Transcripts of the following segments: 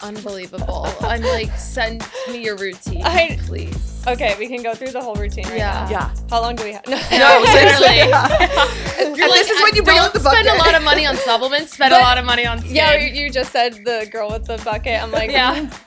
unbelievable. I'm like, send me your routine, please. Okay, we can go through the whole routine right now. Yeah. How long do we have? No, literally. And this is when you bring out the bucket. Spend a lot of money on supplements. Spend a lot of money on skin. Yeah, you just said the girl with the bucket. I'm like,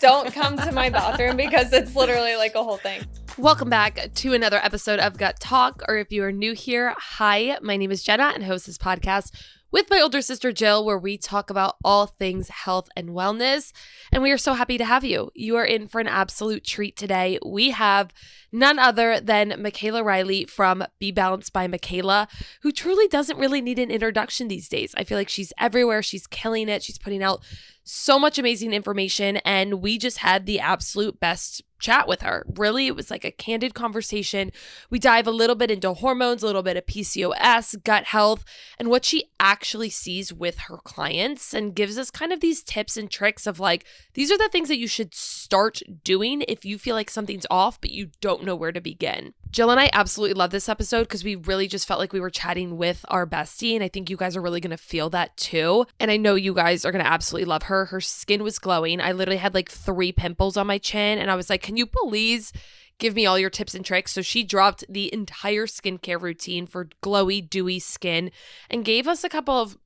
don't come to my bathroom because it's literally like a whole thing. Welcome back to another episode of Gut Talk, or if you are new here, hi, my name is Jenna and host this podcast with my older sister Jill, where we talk about all things health and wellness. And we are so happy to have you. You are in for an absolute treat today. We have none other than Micaela Riley from Be Balanced by Mikayla, who truly doesn't really need an introduction these days. I feel like she's everywhere. She's killing it. She's putting out so much amazing information, and we just had the absolute best chat with her. Really, it was like a candid conversation. We dive a little bit into hormones, a little bit of PCOS, gut health, and what she actually sees with her clients, and gives us kind of these tips and tricks of like, these are the things that you should start doing if you feel like something's off, but you don't know where to begin. Jill and I absolutely love this episode because we really just felt like we were chatting with our bestie, and I think you guys are really going to feel that too. And I know you guys are going to absolutely love her. Her skin was glowing. I literally had like 3 pimples on my chin, and I was like, can you please give me all your tips and tricks? So she dropped the entire skincare routine for glowy, dewy skin and gave us a couple of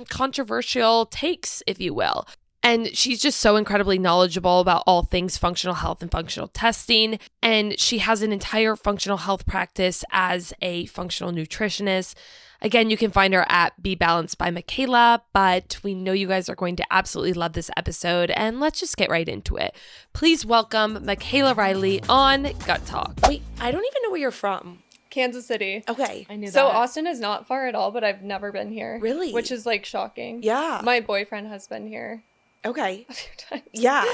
controversial takes, if you will. And she's just so incredibly knowledgeable about all things functional health and functional testing. And she has an entire functional health practice as a functional nutritionist. Again, you can find her at Be Balanced by Mikayla, but we know you guys are going to absolutely love this episode, and let's just get right into it. Please welcome Micaela Riley on Gut Talk. Wait, I don't even know where you're from. Kansas City. Okay. I knew that. So Austin is not far at all, but I've never been here. Really? Which is like shocking. Yeah. My boyfriend has been here Okay. a few times. Yeah.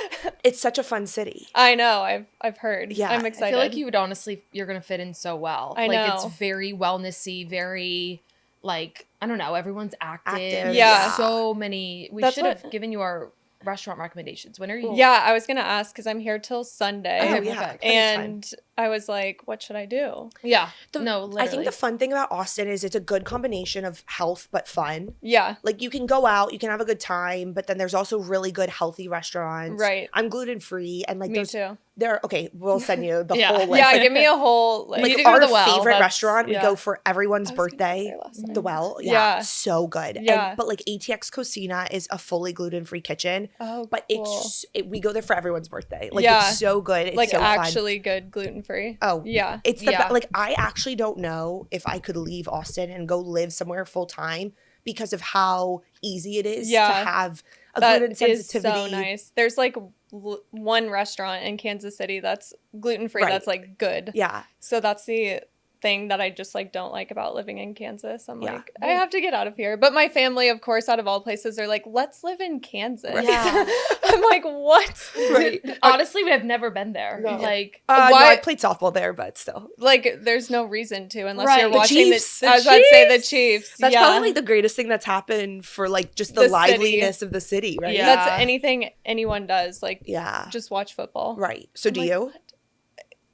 It's such a fun city. I know. I've heard. Yeah. I'm I excited. feel like you would honestly, you're going to fit in so well. I like, know. it's very wellnessy, very, like, I don't know, everyone's active. Yeah. So many. We That's should have what- given you our restaurant recommendations. When are you? Yeah, I was going to ask because I'm here till Sunday. Oh, Okay, yeah. perfect. And I was like, what should I do? Yeah. No, literally. I think the fun thing about Austin is it's a good combination of health but fun. Yeah. Like you can go out, you can have a good time, but then there's also really good healthy restaurants. Right. I'm gluten-free and like Me there's too. okay, we'll send you the Yeah. whole list. Yeah, Like, give me a whole You need like to go our to the Well. favorite That's- restaurant, we yeah. go for everyone's I was gonna birthday. go there last night. The Well, Yeah. so good. Yeah. And, but like ATX Cocina is a fully gluten-free kitchen, Oh, but cool. we go there for everyone's birthday. Like Yeah. it's so good. It's like so actually good gluten-free. fun. Oh Yeah. it's the Yeah. like I actually don't know if I could leave Austin and go live somewhere full time because of how easy it is to have a That gluten is sensitivity. so nice. There's like one restaurant in Kansas City that's gluten-free Right. that's like good. Yeah. So that's the thing that I just like don't like about living in Kansas. I'm Yeah. like, I have to get out of here. But my family, of course, out of all places, are like, let's live in Kansas. Right. Yeah. I'm like, what? Right. Honestly, we have never been there. No. Like, No, Why- I played softball there, but still. Like, there's no reason to unless Right. you're The watching Chiefs. I was about to say the Chiefs. That's yeah. probably like the greatest thing that's happened for like just the The city. liveliness of the city, right? Yeah. That's anything anyone does. Like, Yeah. just watch football. Right. So do like, you?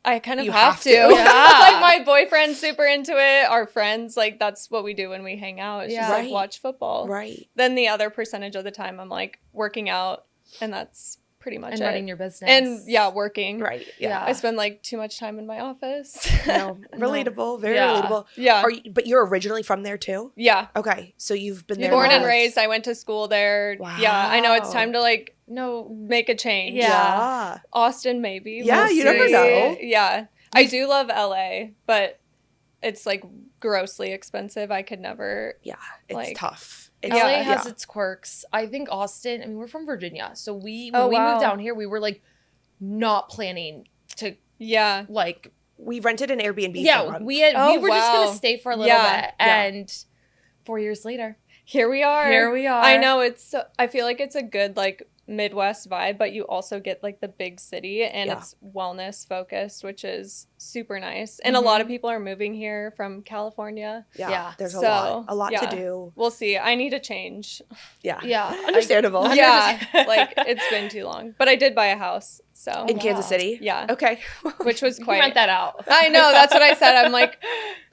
I kind of You have have to. to. Yeah. Like my boyfriend's super into it. Our friends, like that's what we do when we hang out. It's just Yeah. like Right. watch football. Right. Then the other percentage of the time I'm like working out, and that's pretty much and it. running your business. And yeah, working. Right. Yeah. Yeah. I spend like too much time in my office. No, relatable. Very Yeah. relatable. Yeah. But you're originally from there too? Yeah. Okay. So you've been there. Born your and whole- raised. I went to school there. Yeah. I know it's Wow. time to like no, make a change. Yeah. Yeah. Austin, maybe. Yeah, We'll you never see. know. Yeah. I do love LA, but it's like grossly expensive. I could never. Yeah. It's Like- tough. LA Yeah. has its quirks. I think Austin, I mean, we're from Virginia. So when we wow. moved down here, we were like not planning to Yeah. like, We rented an Airbnb. for a yeah, month. we were just wow. going to stay for a little Yeah. bit. Yeah. And 4 years later, Here we are. here we are. I know I feel like it's a good like Midwest vibe, but you also get like the big city and Yeah. it's wellness focused, which is super nice. And a lot of people are moving here from California. Yeah. Yeah. There's So, a lot yeah. to do. We'll see. I need a change. Yeah. Yeah. Understandable. I- Yeah. Like it's been too long. But I did buy a house. So in Kansas City? Yeah. Okay. Which was quite. Rent that out. I know. That's what I said. I'm like,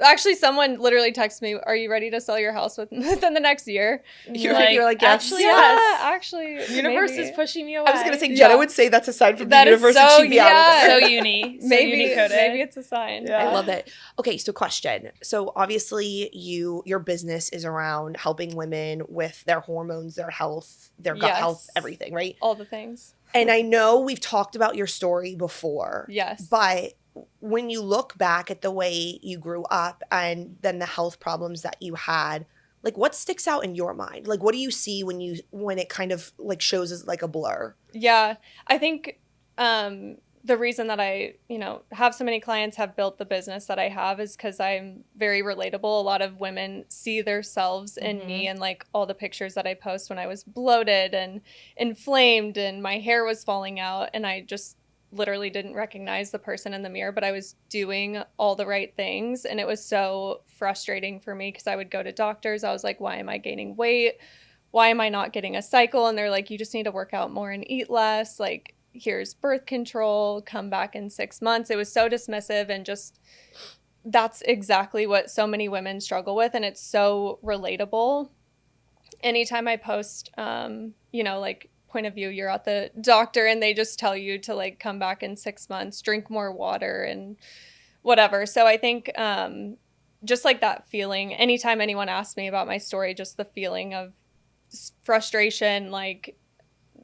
actually, someone literally texted me, "Are you ready to sell your house within the next year?" You're like, yes. Actually, Yeah, actually. Universe maybe. is pushing me away. I was going to say, Jenna would say that's a sign from the That is universe so- and she'd be out of yeah. there. So uni. So Maybe uni-coded. it's a sign. I love it. Okay, so question. So obviously your business is around helping women with their hormones, their health, their gut health, everything, right? All the things. And I know we've talked about your story before. Yes. But when you look back at the way you grew up and then the health problems that you had, like what sticks out in your mind? Like what do you see when it kind of like shows as like a blur? Yeah. I think the reason that I, have so many clients, have built the business that I have is because I'm very relatable. A lot of women see themselves in me and like all the pictures that I post when I was bloated and inflamed and my hair was falling out and I just literally didn't recognize the person in the mirror, but I was doing all the right things. And it was so frustrating for me because I would go to doctors. I was like, why am I gaining weight? Why am I not getting a cycle? And they're like, you just need to work out more and eat less. Like, here's birth control, come back in 6 months. It was so dismissive and just that's exactly what so many women struggle with. And it's so relatable. Anytime I post, like point of view, you're at the doctor and they just tell you to like come back in 6 months, drink more water and whatever. So I think just like that feeling, anytime anyone asks me about my story, just the feeling of frustration, like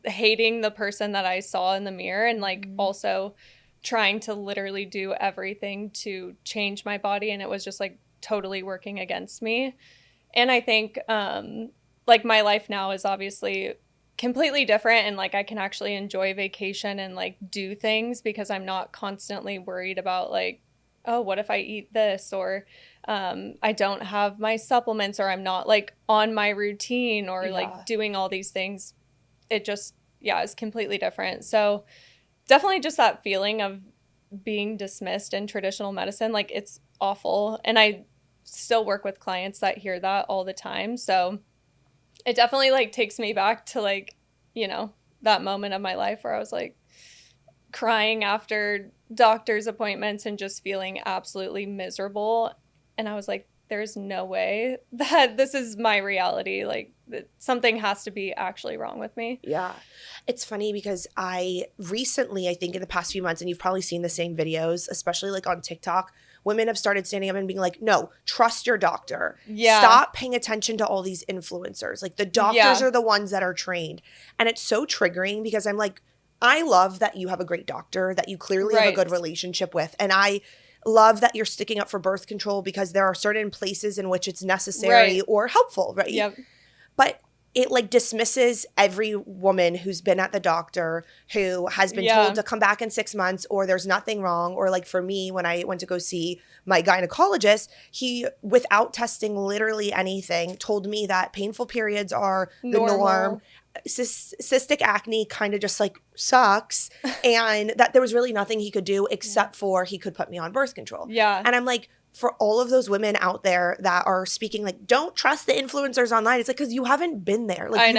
hating the person that I saw in the mirror and like also trying to literally do everything to change my body. And it was just like totally working against me. And I think like my life now is obviously completely different and like I can actually enjoy vacation and like do things because I'm not constantly worried about like, oh, what if I eat this or I don't have my supplements or I'm not like on my routine or like doing all these things. It just, is completely different. So definitely just that feeling of being dismissed in traditional medicine, like it's awful. And I still work with clients that hear that all the time. So it definitely like takes me back to like, that moment of my life where I was like crying after doctor's appointments and just feeling absolutely miserable. And I was like, there's no way that this is my reality. Like something has to be actually wrong with me. Yeah. It's funny because I recently, I think in the past few months, and you've probably seen the same videos, especially like on TikTok, women have started standing up and being like, no, trust your doctor. Yeah. Stop paying attention to all these influencers. Like the doctors are the ones that are trained. And it's so triggering because I'm like, I love that you have a great doctor that you clearly have a good relationship with. And I love that you're sticking up for birth control because there are certain places in which it's necessary or helpful, right? Yep. But it like dismisses every woman who's been at the doctor who has been told to come back in 6 months or there's nothing wrong. Or like for me, when I went to go see my gynecologist, he, without testing literally anything, told me that painful periods are the norm. Cystic acne kind of just like sucks and that there was really nothing he could do except for he could put me on birth control. Yeah. And I'm like, for all of those women out there that are speaking like, don't trust the influencers online. It's like, because you haven't been there. Like,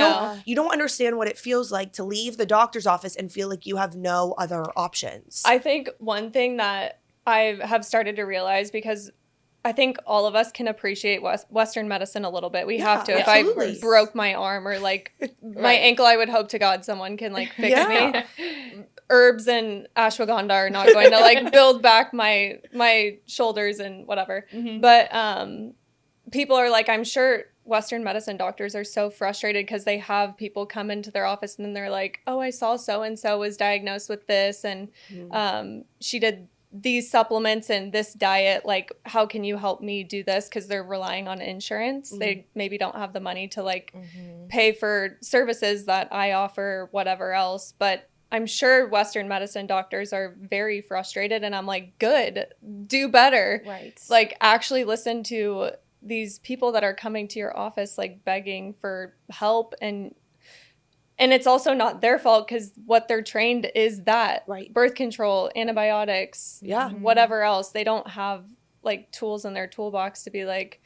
you don't understand what it feels like to leave the doctor's office and feel like you have no other options. I think one thing that I have started to realize, because I think all of us can appreciate Western medicine a little bit. We have to. Absolutely. If I broke my arm or like my ankle, I would hope to God someone can like fix me. Herbs and ashwagandha are not going to like build back my shoulders and whatever. But people are like, I'm sure Western medicine doctors are so frustrated because they have people come into their office and then they're like, oh, I saw so-and-so was diagnosed with this and she did these supplements and this diet, like, how can you help me do this? Because they're relying on insurance. They maybe don't have the money to like pay for services that I offer, whatever else. But I'm sure Western medicine doctors are very frustrated and I'm like, good, do better. Right. Like actually listen to these people that are coming to your office, like begging for help and it's also not their fault because what they're trained is that birth control, antibiotics, whatever else. They don't have like tools in their toolbox to be like,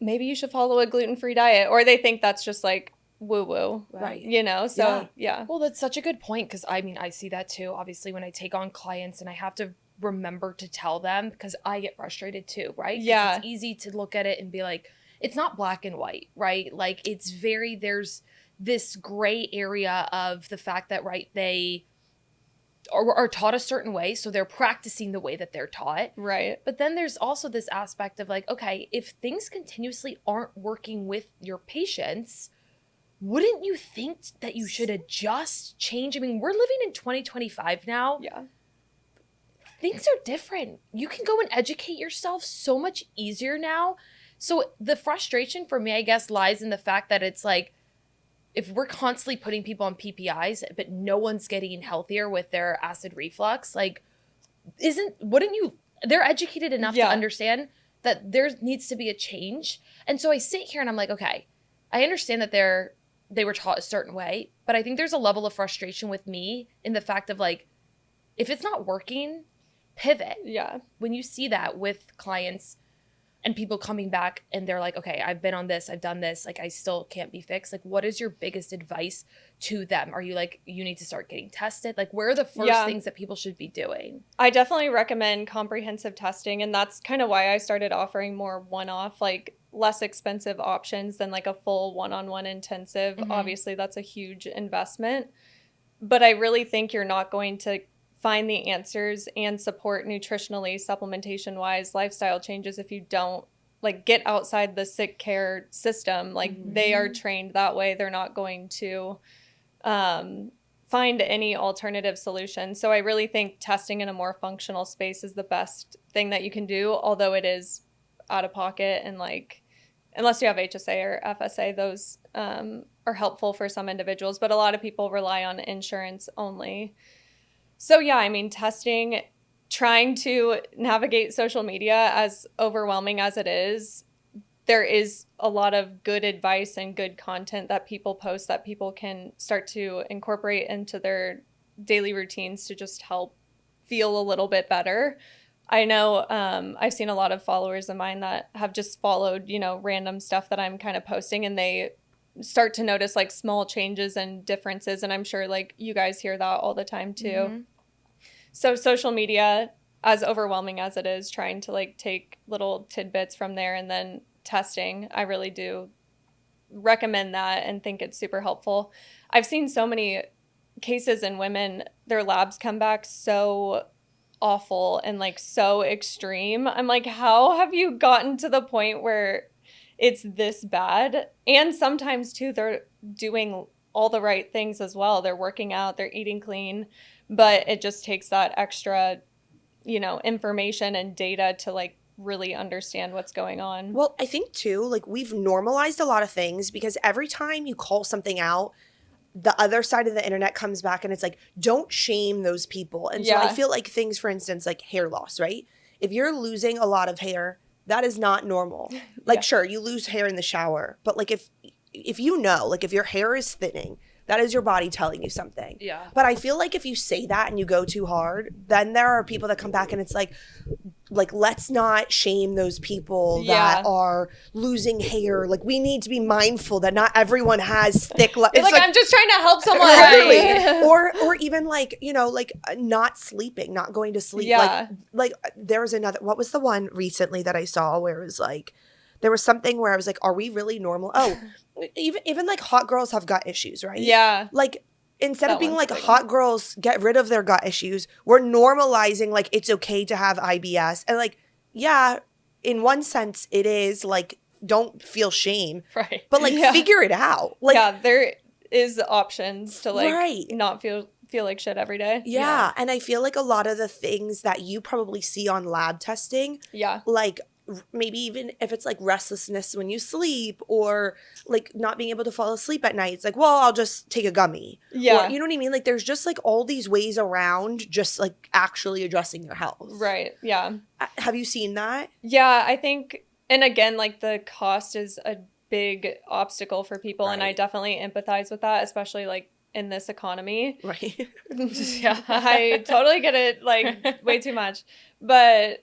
maybe you should follow a gluten-free diet. Or they think that's just like woo-woo. Right. You know, so yeah. Well, that's such a good point, because I mean, I see that too, obviously, when I take on clients and I have to remember to tell them, because I get frustrated too, right? 'Cause Yeah. it's easy to look at it and be like, it's not black and white, right? Like, it's there's this gray area of the fact that, right, they are taught a certain way, so they're practicing the way that they're taught. Right. But then there's also this aspect of like, okay, if things continuously aren't working with your patients, wouldn't you think that you should adjust, change? I mean, we're living in 2025 now. Yeah. Things are different. You can go and educate yourself so much easier now. So the frustration for me, I guess, lies in the fact that it's like, if we're constantly putting people on PPIs, but no one's getting healthier with their acid reflux, like, they're educated enough to understand that there needs to be a change. And so I sit here and I'm like, okay, I understand that they were taught a certain way, but I think there's a level of frustration with me in the fact of like, if it's not working, pivot. Yeah. When you see that with clients and people coming back and they're like, okay, I've been on this, I've done this, like, I still can't be fixed. Like, what is your biggest advice to them? Are you like, you need to start getting tested? Like, where are the first things that people should be doing? I definitely recommend comprehensive testing. And that's kind of why I started offering more one-off, like less expensive options than like a full one-on-one intensive. Mm-hmm. Obviously, that's a huge investment. But I really think you're not going to find the answers and support nutritionally, supplementation wise, lifestyle changes if you don't like get outside the sick care system. Like they are trained that way. They're not going to find any alternative solution. So I really think testing in a more functional space is the best thing that you can do, although it is out of pocket, and like unless you have HSA or FSA, those are helpful for some individuals, but a lot of people rely on insurance only. So yeah, I mean, testing, trying to navigate social media, as overwhelming as it is, there is a lot of good advice and good content that people post that people can start to incorporate into their daily routines to just help feel a little bit better. I know I've seen a lot of followers of mine that have just followed, you know, random stuff that I'm kind of posting, and they start to notice like small changes and differences. And I'm sure like you guys hear that all the time too. Mm-hmm. So social media, as overwhelming as it is, trying to like take little tidbits from there, and then testing, I really do recommend that and think it's super helpful. I've seen so many cases in women, their labs come back so awful and like so extreme. I'm like, how have you gotten to the point where it's this bad? And sometimes too, they're doing all the right things as well. They're working out, they're eating clean, but it just takes that extra, you know, information and data to like really understand what's going on. Well, I think too, like we've normalized a lot of things, because every time you call something out, the other side of the internet comes back and it's like, don't shame those people. And so I feel like things, for instance, like hair loss, right? If you're losing a lot of hair, that is not normal. Like, sure, you lose hair in the shower, but like if you know, like if your hair is thinning, that is your body telling you something. Yeah. But I feel like if you say that and you go too hard, then there are people that come back and it's like let's not shame those people that are losing hair. Like, we need to be mindful that not everyone has thick. It's like I'm just trying to help someone. Right. or even like, you know, like not sleeping, not going to sleep. Yeah. Like there was another. What was the one recently that I saw where it was like, there was something where I was like, are we really normal? Oh, even like hot girls have gut issues, right? Yeah. Like, instead of being like hot girls get rid of their gut issues, we're normalizing like it's okay to have IBS. And like, yeah, in one sense it is like, don't feel shame. Right. But like figure it out. Like, there is options to like not feel like shit every day. Yeah. And I feel like a lot of the things that you probably see on lab testing, like maybe even if it's like restlessness when you sleep, or like not being able to fall asleep at night, it's like, well, I'll just take a gummy. Yeah. Or, you know what I mean? Like there's just like all these ways around just like actually addressing your health. Right. Yeah. Have you seen that? Yeah, I think, and again, like the cost is a big obstacle for people. And I definitely empathize with that, especially like in this economy. Right. Yeah. I totally get it. Like way too much. But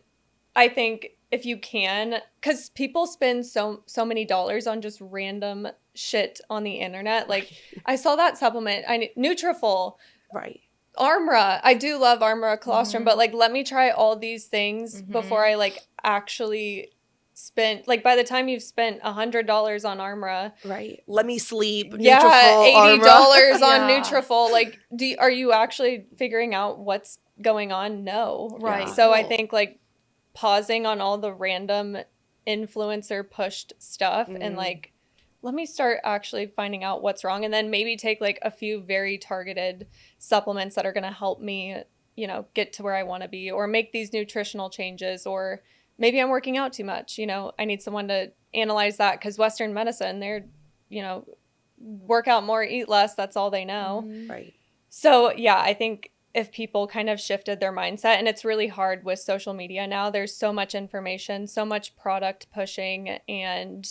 I think if you can, because people spend so many dollars on just random shit on the internet. Like I saw that supplement, Nutrafol, Right. Armra. I do love Armra colostrum, but like, let me try all these things before I like actually spend, like by the time you've spent $100 on Armra. Right. Let me sleep. Yeah. Nutrafol, $80 Armra. on Nutrafol. Like, are you actually figuring out what's going on? No. Right. So I think like pausing on all the random influencer pushed stuff and like, let me start actually finding out what's wrong, and then maybe take like a few very targeted supplements that are going to help me, you know, get to where I want to be, or make these nutritional changes, or maybe I'm working out too much. You know, I need someone to analyze that, because Western medicine, they're, you know, work out more, eat less. That's all they know. Right. So yeah, I think if people kind of shifted their mindset, and it's really hard with social media now, there's so much information, so much product pushing, and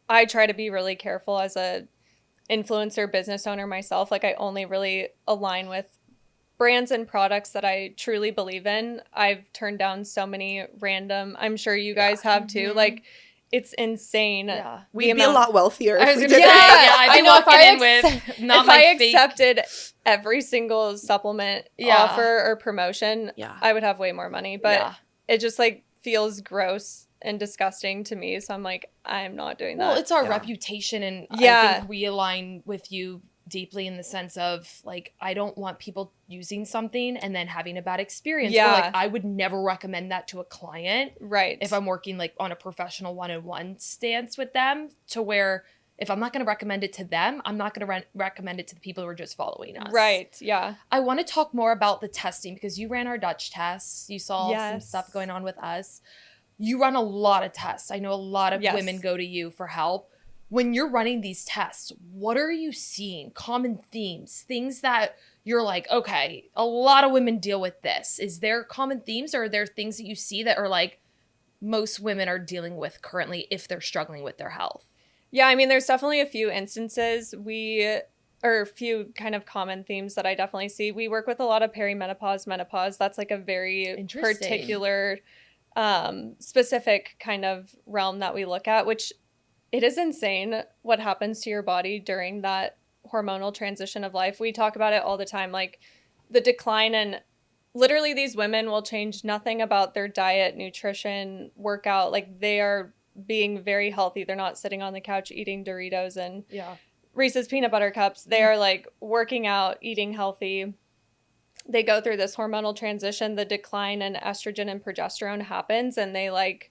I try to be really careful as a influencer business owner myself. Like I only really align with brands and products that I truly believe in. I've turned down so many random, I'm sure you guys have too. Like it's insane. Yeah. We'd be a lot wealthier. I was if we going to say, did that. I'd be walking in with not if my I fake. accepted every single supplement offer or promotion, I would have way more money. But it just like feels gross and disgusting to me. So I'm like, I'm not doing that. Well, it's our reputation, and I think we align with you deeply in the sense of like, I don't want people using something and then having a bad experience. Or like, I would never recommend that to a client. Right. If I'm working like on a professional one-on-one stance with them, to where if I'm not going to recommend it to them, I'm not going to recommend it to the people who are just following us. Right. Yeah. I want to talk more about the testing, because you ran our Dutch tests. You saw some stuff going on with us. You run a lot of tests. I know a lot of women go to you for help. When you're running these tests, what are you seeing? Common themes, things that you're like, okay, a lot of women deal with this. Is there common themes, or are there things that you see that are like most women are dealing with currently if they're struggling with their health? Yeah, I mean, there's definitely a few instances or a few kind of common themes that I definitely see. We work with a lot of perimenopause, menopause. That's like a very particular specific kind of realm that we look at, which it is insane what happens to your body during that hormonal transition of life. We talk about it all the time, like the decline, and literally these women will change nothing about their diet, nutrition, workout. Like they are being very healthy. They're not sitting on the couch eating Doritos and Reese's peanut butter cups. They are like working out, eating healthy. They go through this hormonal transition, the decline in estrogen and progesterone happens, and they like,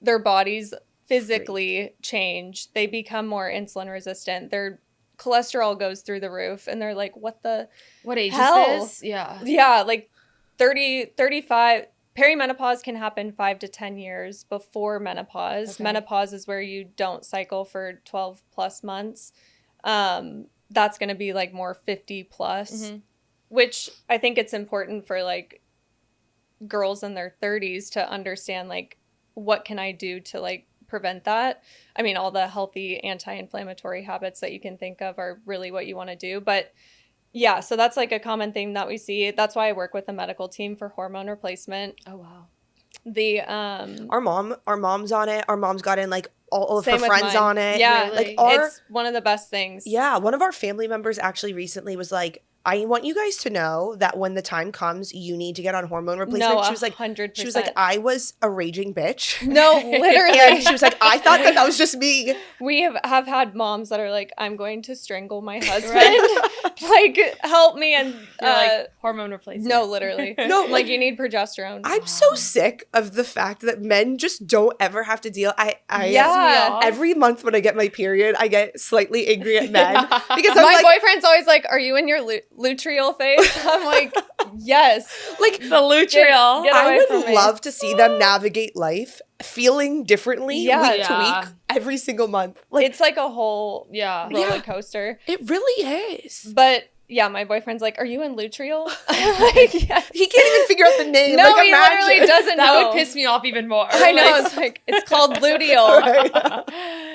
their bodies physically change. They become more insulin resistant. Their cholesterol goes through the roof, and they're like, what age hell? is this? Yeah. Yeah, like 30, 35. Perimenopause can happen 5 to 10 years before menopause. Okay. Menopause is where you don't cycle for 12 plus months. That's going to be like more 50 plus, which I think it's important for like girls in their 30s to understand, like, what can I do to like prevent that? I mean, all the healthy anti-inflammatory habits that you can think of are really what you want to do. But yeah, so that's like a common thing that we see. That's why I work with the medical team for hormone replacement. Oh, wow. The our mom's on it. Our mom's got in like all of her friends mine. On it. Yeah, really? like it's one of the best things. Yeah, one of our family members actually recently was like, I want you guys to know that when the time comes, you need to get on hormone replacement. No, she was like, 100%. She was like, I was a raging bitch. No, literally. And she was like, I thought that was just me. We have had moms that are like, I'm going to strangle my husband. Like, help me. And like, hormone replacement. No, literally. No, like you need progesterone. I'm so sick of the fact that men just don't ever have to deal. Every month when I get my period, I get slightly angry at men because my boyfriend's always like, "Are you in your luteal phase?" I'm like, "Yes." Like the luteal. Get I away would love to see them navigate life feeling differently week to week every single month. Like it's like a whole roller coaster. It really is. But yeah, my boyfriend's like, "Are you in luteal?" I'm like, yes. He can't even figure out the name. No, like, he literally doesn't know. That would piss me off even more. I know. It's like, it's called luteal. Right.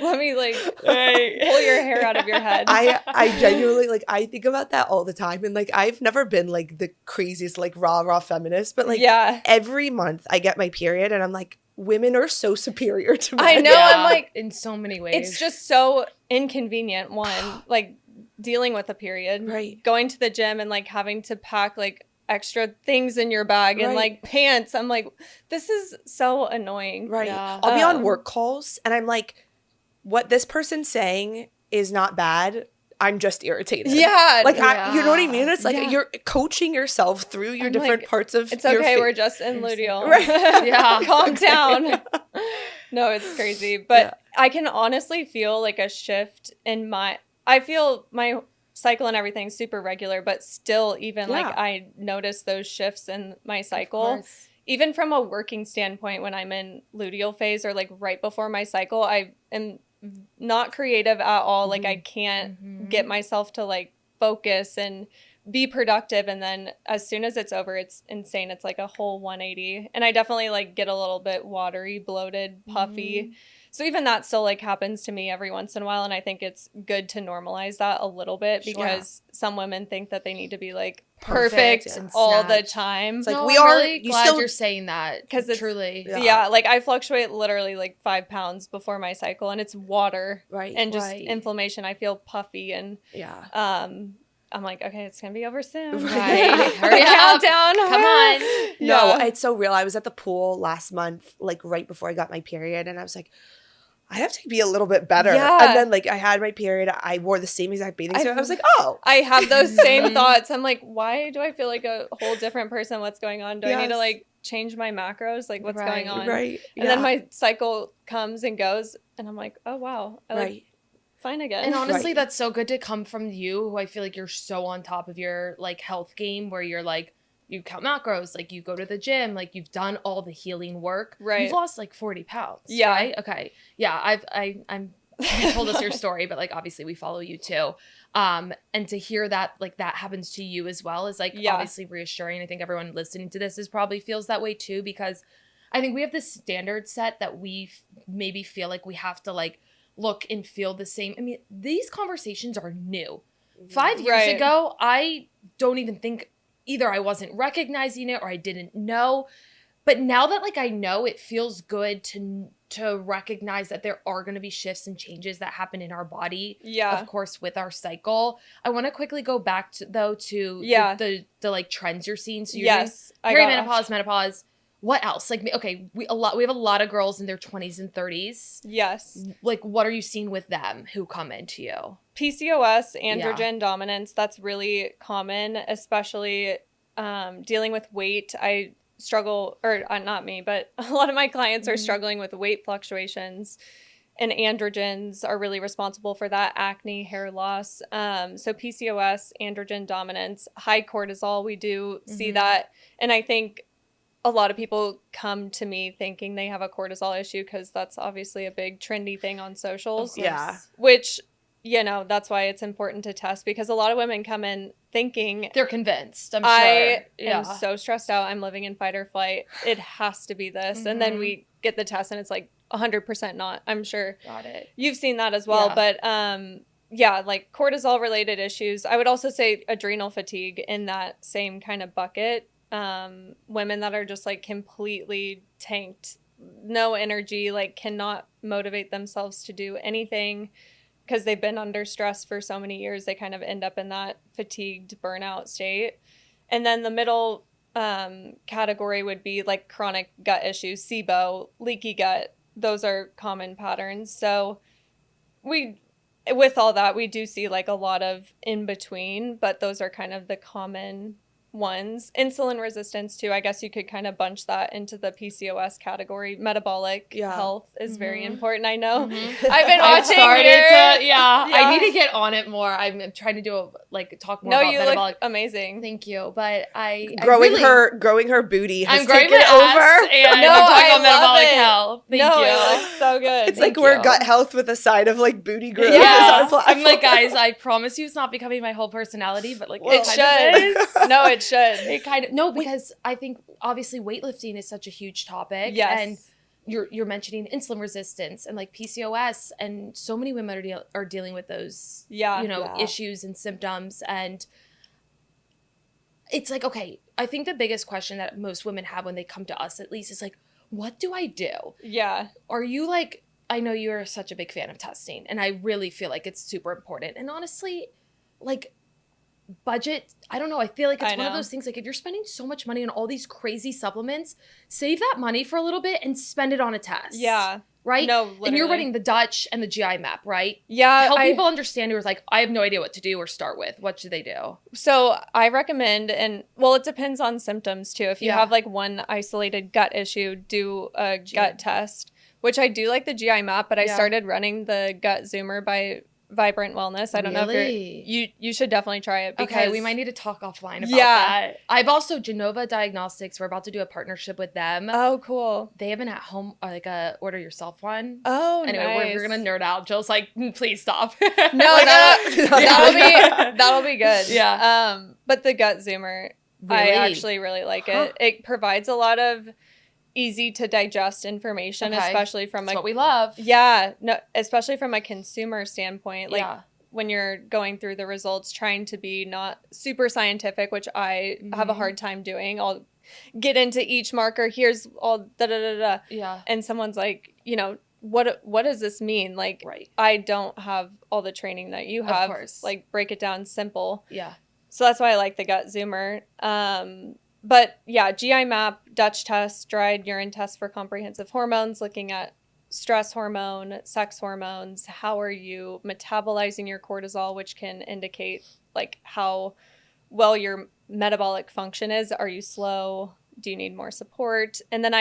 Let me like pull your hair out of your head. I genuinely, like, I think about that all the time. And like, I've never been like the craziest, like raw feminist, but like every month I get my period and I'm like, women are so superior to men. I know. I'm like, in so many ways. It's just so inconvenient, one, like dealing with a period, right, going to the gym and like having to pack like extra things in your bag and like pants. I'm like, this is so annoying. Right. Yeah. I'll be on work calls and I'm like, what this person's saying is not bad. I'm just irritated. Yeah. Like, you know what I mean? It's like Yeah. you're coaching yourself through your different parts of it's your okay, we're just in luteal. Right. Yeah. Calm down. No, it's crazy. But I can honestly feel like a shift in I feel my cycle and everything super regular, but still even like I notice those shifts in my cycle. Even from a working standpoint, when I'm in luteal phase or like right before my cycle, I am not creative at all. Like I can't get myself to like focus and be productive. And then as soon as it's over, it's insane. It's like a whole 180. And I definitely like get a little bit watery, bloated, puffy. So even that still like happens to me every once in a while. And I think it's good to normalize that a little bit because some women think that they need to be like perfect all the time. It's like no, we I'm are really glad you're saying that because it's truly. Yeah, like I fluctuate literally like 5 pounds before my cycle and it's water and just inflammation. I feel puffy and I'm like, okay, it's gonna be over soon. Right. Hurry up. Countdown. Come on. No, it's so real. I was at the pool last month, like right before I got my period, and I was like, I have to be a little bit better. Yeah. And then like I had my period, I wore the same exact bathing suit. I was like, oh. I have those same thoughts. I'm like, why do I feel like a whole different person? What's going on? Do I need to like change my macros? Like what's going on? Right. And then my cycle comes and goes and I'm like, oh wow. I like fine again. And honestly, that's so good to come from you, who I feel like you're so on top of your like health game, where you're like, you count macros, like you go to the gym, like you've done all the healing work. Right. You've lost like 40 pounds. Yeah. Right? Okay. Yeah. You told us your story, but like obviously we follow you too. And to hear that like that happens to you as well is like obviously reassuring. I think everyone listening to this probably feels that way too, because I think we have this standard set that we maybe feel like we have to like look and feel the same. I mean, these conversations are new. 5 years ago, I don't even think either I wasn't recognizing it or I didn't know. But now that like I know, it feels good to recognize that there are going to be shifts and changes that happen in our body. Yeah. Of course, with our cycle. I want to quickly go back to the like trends you're seeing. So you're perimenopause, menopause. What else? Like, okay, we have a lot of girls in their 20s and 30s. Yes. Like, what are you seeing with them who come into you? PCOS, androgen dominance, that's really common, especially dealing with weight. I struggle, or not me, but a lot of my clients are struggling with weight fluctuations, and androgens are really responsible for that. Acne, hair loss. So PCOS, androgen dominance, high cortisol, we do see that. And I think a lot of people come to me thinking they have a cortisol issue because that's obviously a big trendy thing on socials. Yeah. Which, you know, that's why it's important to test, because a lot of women come in thinking they're convinced. I'm sure. I am so stressed out. I'm living in fight or flight. It has to be this. And then we get the test and it's like 100% not. I'm sure. Got it. You've seen that as well. Yeah. But like cortisol related issues. I would also say adrenal fatigue in that same kind of bucket. Women that are just like completely tanked, no energy, like cannot motivate themselves to do anything because they've been under stress for so many years. They kind of end up in that fatigued burnout state. And then the middle category would be like chronic gut issues, SIBO, leaky gut. Those are common patterns. So with all that, we do see like a lot of in between, but those are kind of the common ones. Insulin resistance too. I guess you could kind of bunch that into the PCOS category. Metabolic health is very important. I know. I've been watching. I need to get on it more. I'm trying to talk more about metabolic. Look amazing. Thank you. But growing her booty has growing taken my over. Ass and I'm talking about metabolic health. Thank you. It looks so good. It's like we're gut health with a side of like booty growth. Yeah. I'm like, guys, I promise you it's not becoming my whole personality, but like it should. No, it should. It kind of because I think obviously weightlifting is such a huge topic. Yes. And you're mentioning insulin resistance and like PCOS, and so many women are dealing with those issues and symptoms. And it's like, okay, I think the biggest question that most women have when they come to us, at least, is like, what do I do? Yeah. Are you like, I know you're such a big fan of testing, and I really feel like it's super important. And honestly, like, budget, I don't know, I feel like it's one of those things, like, if you're spending so much money on all these crazy supplements, save that money for a little bit and spend it on a test. Yeah. Right? No, literally. And you're running the Dutch and the GI map, right? Yeah. Help people understand who are like, I have no idea what to do or start with. What should they do? So I recommend, and well, it depends on symptoms too. If you have like one isolated gut issue, do a gut test, which I do like the GI map, but I started running the gut zoomer by Vibrant Wellness. I don't know if you should definitely try it. Because, okay, we might need to talk offline about that. I've also Genova Diagnostics. We're about to do a partnership with them. Oh, cool. They have an at-home, like a order yourself one. Oh, anyway, nice. we're gonna nerd out. Jill's like, please stop. No, that'll be good. Yeah. But the gut zoomer, I actually really like it. It provides a lot of easy to digest information, especially from what we love. Yeah, no, especially from a consumer standpoint. Like when you're going through the results, trying to be not super scientific, which I have a hard time doing. I'll get into each marker. Here's all da da da da. Yeah. And someone's like, you know, what does this mean? Like, I don't have all the training that you have. Of course. Like, break it down simple. Yeah. So that's why I like the gut zoomer. But yeah, GI map, Dutch test, dried urine test for comprehensive hormones, looking at stress hormone, sex hormones. How are you metabolizing your cortisol, which can indicate like how well your metabolic function is. Are you slow? Do you need more support? And then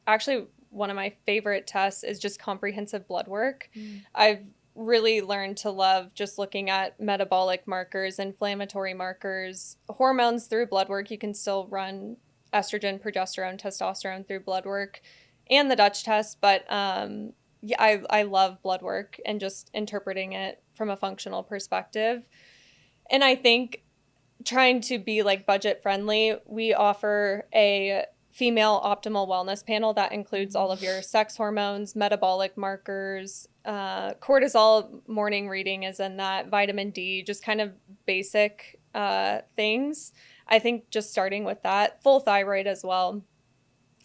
actually one of my favorite tests is just comprehensive blood work. I've really learned to love just looking at metabolic markers, inflammatory markers, hormones through blood work. You can still run estrogen, progesterone, testosterone through blood work and the Dutch test. But I love blood work and just interpreting it from a functional perspective. And I think trying to be like budget friendly, we offer a female optimal wellness panel that includes all of your sex hormones, metabolic markers, cortisol morning reading is in that, vitamin D, just kind of basic things. I think just starting with that, full thyroid as well.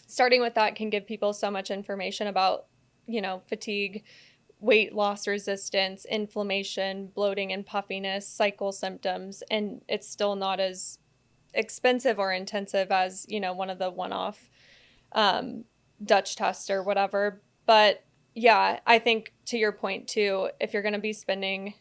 Starting with that can give people so much information about, you know, fatigue, weight loss resistance, inflammation, bloating and puffiness, cycle symptoms, and it's still not as expensive or intensive as, you know, one of the one-off Dutch tests or whatever. But yeah, I think to your point too, if you're going to be spending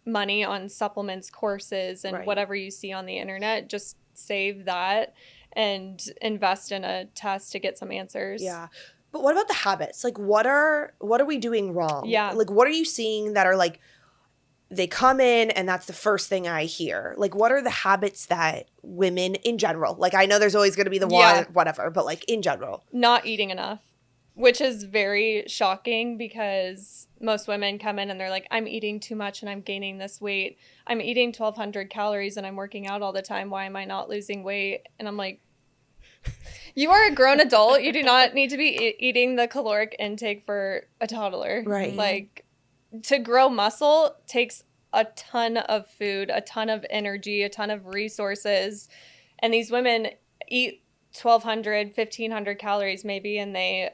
money on supplements, courses, and whatever you see on the internet, just save that and invest in a test to get some answers. Yeah. But what about the habits? Like, what are we doing wrong? Yeah. Like, what are you seeing that are like, they come in and that's the first thing I hear? Like, what are the habits that women in general, like, I know there's always going to be the one, whatever, but like in general. Not eating enough, which is very shocking because most women come in and they're like, I'm eating too much and I'm gaining this weight. I'm eating 1,200 calories and I'm working out all the time. Why am I not losing weight? And I'm like, you are a grown adult. You do not need to be eating the caloric intake for a toddler. Right. Like, to grow muscle takes a ton of food, a ton of energy, a ton of resources. And these women eat 1,200, 1,500 calories maybe, and they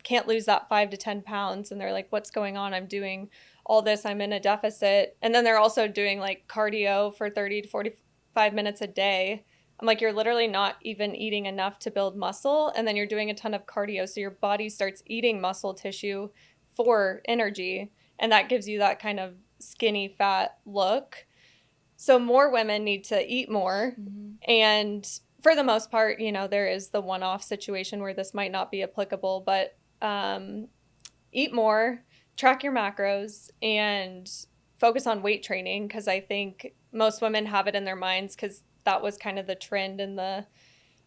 can't lose that 5 to 10 pounds. And they're like, what's going on? I'm doing all this. I'm in a deficit. And then they're also doing like cardio for 30 to 45 minutes a day. I'm like, you're literally not even eating enough to build muscle. And then you're doing a ton of cardio. So your body starts eating muscle tissue for energy. And that gives you that kind of skinny, fat look. So more women need to eat more. And for the most part, you know, there is the one-off situation where this might not be applicable, but eat more, track your macros, and focus on weight training. Because I think most women have it in their minds, because that was kind of the trend in the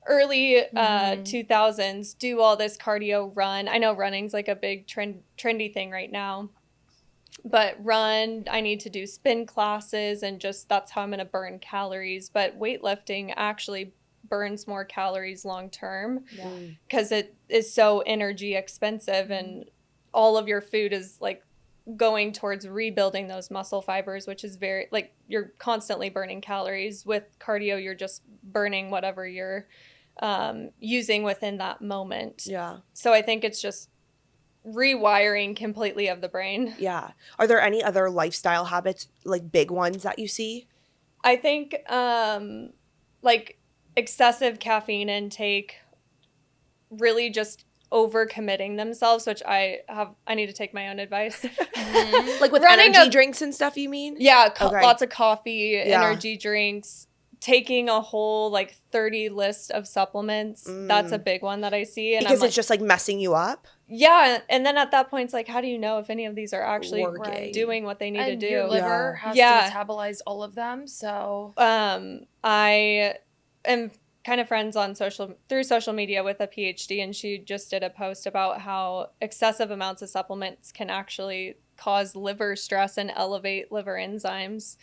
early 2000s. Do all this cardio, run. I know running's like a big trendy thing right now. But run, I need to do spin classes, and just that's how I'm going to burn calories. But weightlifting actually burns more calories long term because it is so energy expensive, and all of your food is like going towards rebuilding those muscle fibers, which is very, like, you're constantly burning calories. With cardio, you're just burning whatever you're using within that moment. Yeah. So I think it's just rewiring completely of the brain. Yeah. Are there any other lifestyle habits, like big ones that you see? I think like excessive caffeine intake, really just overcommitting themselves, which I need to take my own advice. Like with energy drinks and stuff, you mean? Yeah, lots of coffee, Yeah. energy drinks, taking a whole like 30 list of supplements. That's a big one that I see. And Because it's just like messing you up? Yeah, and then at that point, it's like, how do you know if any of these are actually Working. doing what they need to do? Your liver has to metabolize all of them, so... I am kind of friends on through social media with a PhD, and she just did a post about how excessive amounts of supplements can actually cause liver stress and elevate liver enzymes.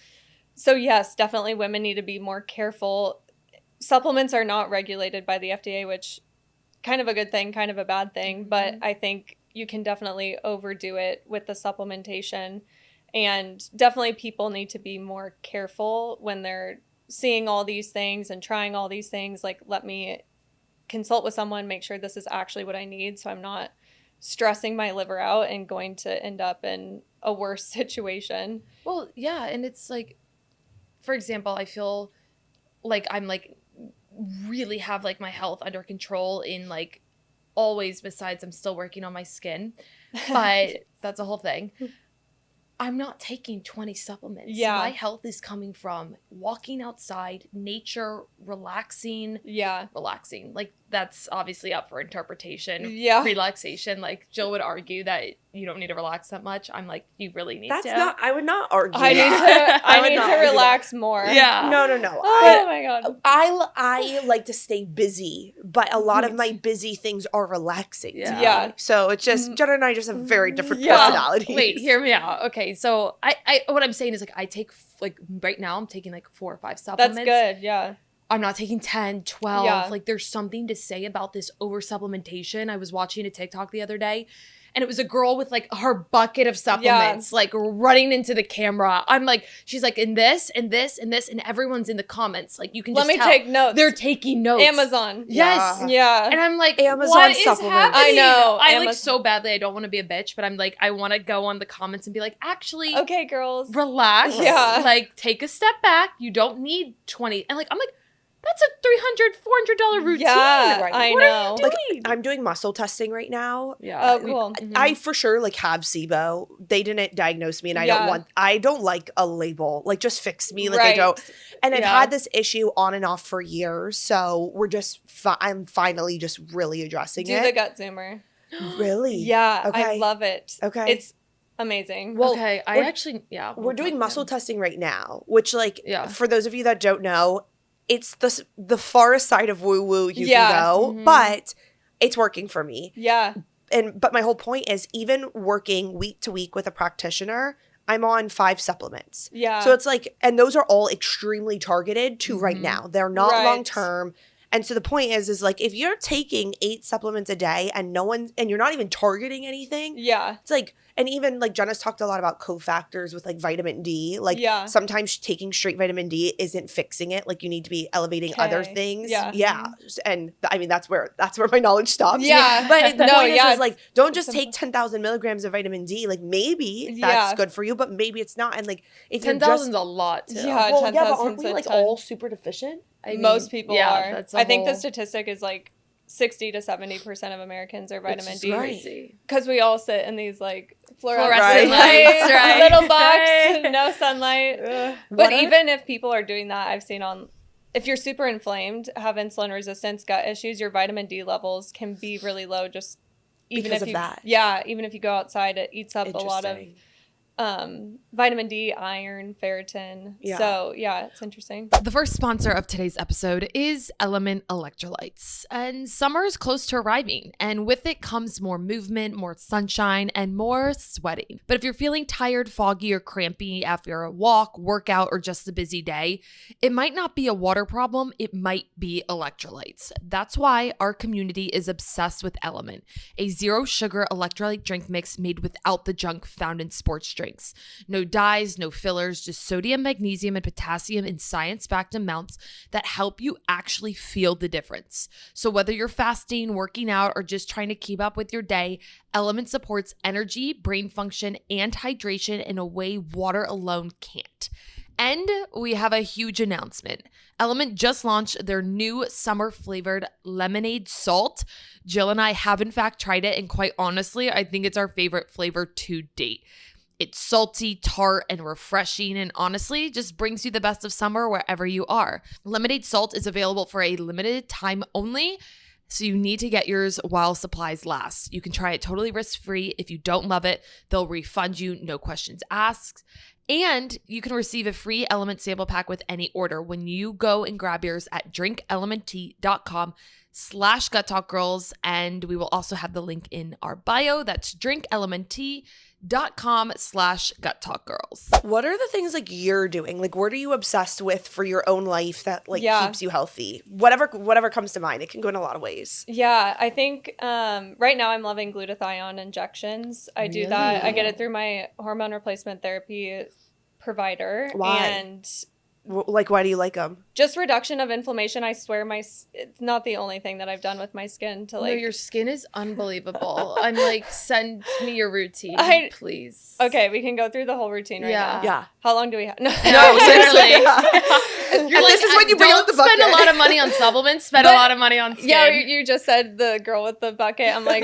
So yes, definitely women need to be more careful. Supplements are not regulated by the FDA, which kind of a good thing, kind of a bad thing, but I think you can definitely overdo it with the supplementation, and definitely people need to be more careful when they're seeing all these things and trying all these things. Like, let me consult with someone, make sure this is actually what I need, so I'm not stressing my liver out and going to end up in a worse situation. Well, yeah, and it's like, for example, I feel like I'm like really have like my health under control in like always, besides I'm still working on my skin, but that's a whole thing. I'm not taking 20 supplements. Yeah. My health is coming from walking outside, nature, relaxing. Yeah. Relaxing. Like, that's obviously up for interpretation. Yeah. Relaxation. Like, Jill would argue that you don't need to relax that much. I'm like, you really need to. I would not argue I need to relax more. Yeah. No. Oh my God. I like to stay busy, but a lot of my busy things are relaxing. Yeah. So it's just, Jenna and I just have very different personalities. Wait, hear me out. Okay, so I what I'm saying is like I take like right now I'm taking like 4 or 5 supplements. That's good, yeah. I'm not taking 10, 12. Yeah. Like, there's something to say about this over-supplementation. I was watching a TikTok the other day, and it was a girl with, like, her bucket of supplements, like, running into the camera. I'm like, she's like, and this, and this, and this, and everyone's in the comments. Like, you can just tell. take notes. They're taking notes. Amazon. Yes. Yeah. And I'm like, Amazon what is supplements. happening? I know. I like so badly, I don't want to be a bitch, but I'm like, I want to go on the comments and be like, actually. Okay, girls. Relax. Yeah. Like, take a step back. You don't need 20. And, like, I'm like, that's a $300, $400 routine. Yeah, Right? I What know. are you doing? Like, I'm doing muscle testing right now. Yeah. Oh, cool. I for sure like have SIBO. They didn't diagnose me, and I don't like a label. Like, just fix me. Like, I don't. And I've had this issue on and off for years. So we're just, I'm finally just really addressing it. Do the gut zoomer. Really? Yeah, Okay. I love it. Okay. It's amazing. Well, okay, we're doing muscle testing right now, which, like, Yeah. for those of you that don't know, it's the farthest side of woo-woo you can go, but it's working for me. Yeah. But my whole point is, even working week to week with a practitioner, I'm on 5 supplements. Yeah. So it's like, and those are all extremely targeted to right now. They're not long term. And so the point is like, if you're taking 8 supplements a day and you're not even targeting anything. Yeah. It's like, and even like Jenna's talked a lot about cofactors with like vitamin D. Like, sometimes taking straight vitamin D isn't fixing it. Like, you need to be elevating other things. Yeah. Yeah. And I mean, that's where my knowledge stops. Yeah. But the point is like, don't just take 10,000 milligrams of vitamin D. Like, maybe that's good for you, but maybe it's not. And like, if 10,000 is a lot too. Yeah, well, 10,000 but aren't we like all super deficient? I mean, most people are. That's I think the statistic is like 60 to 70% of Americans are vitamin D. Because we all sit in these like fluorescent lights, little box, no sunlight. But even if people are doing that, I've seen if you're super inflamed, have insulin resistance, gut issues, your vitamin D levels can be really low just even because if of that. Yeah, even if you go outside, it eats up a lot of vitamin D, iron, ferritin. Yeah. So yeah, it's interesting. The first sponsor of today's episode is Element Electrolytes. And summer is close to arriving, and with it comes more movement, more sunshine, and more sweating. But if you're feeling tired, foggy, or crampy after a walk, workout, or just a busy day, it might not be a water problem, it might be electrolytes. That's why our community is obsessed with Element, a zero sugar electrolyte drink mix made without the junk found in sports drinks. drinks. No dyes, no fillers, just sodium, magnesium, and potassium in science-backed amounts that help you actually feel the difference. So whether you're fasting, working out, or just trying to keep up with your day, Element supports energy, brain function, and hydration in a way water alone can't. And we have a huge announcement. Element just launched their new summer-flavored lemonade salt. Jill and I have in fact tried it, and quite honestly, I think it's our favorite flavor to date. It's salty, tart, and refreshing, and honestly, just brings you the best of summer wherever you are. Lemonade salt is available for a limited time only, so you need to get yours while supplies last. You can try it totally risk-free. If you don't love it, they'll refund you, no questions asked. And you can receive a free Element sample pack with any order when you go and grab yours at drinkelementtea.com/guttalkgirls. And we will also have the link in our bio. That's drinkelementtea.com/guttalkgirls. What are the things like you're doing? Like, what are you obsessed with for your own life that like keeps you healthy? Whatever comes to mind. It can go in a lot of ways. Yeah, I think right now I'm loving glutathione injections. I do that. I get it through my hormone replacement therapy provider. Why? And Like, why do you like them? just reduction of inflammation. I swear it's not the only thing that I've done with my skin to like. No, your skin is unbelievable. I'm like, send me your routine, please. Okay, we can go through the whole routine right now. Yeah. How long do we have? No, Literally. You're like, this is when you bring out the bucket. Spend a lot of money on supplements. Spend a lot of money on skin. Yeah, you just said the girl with the bucket. I'm like,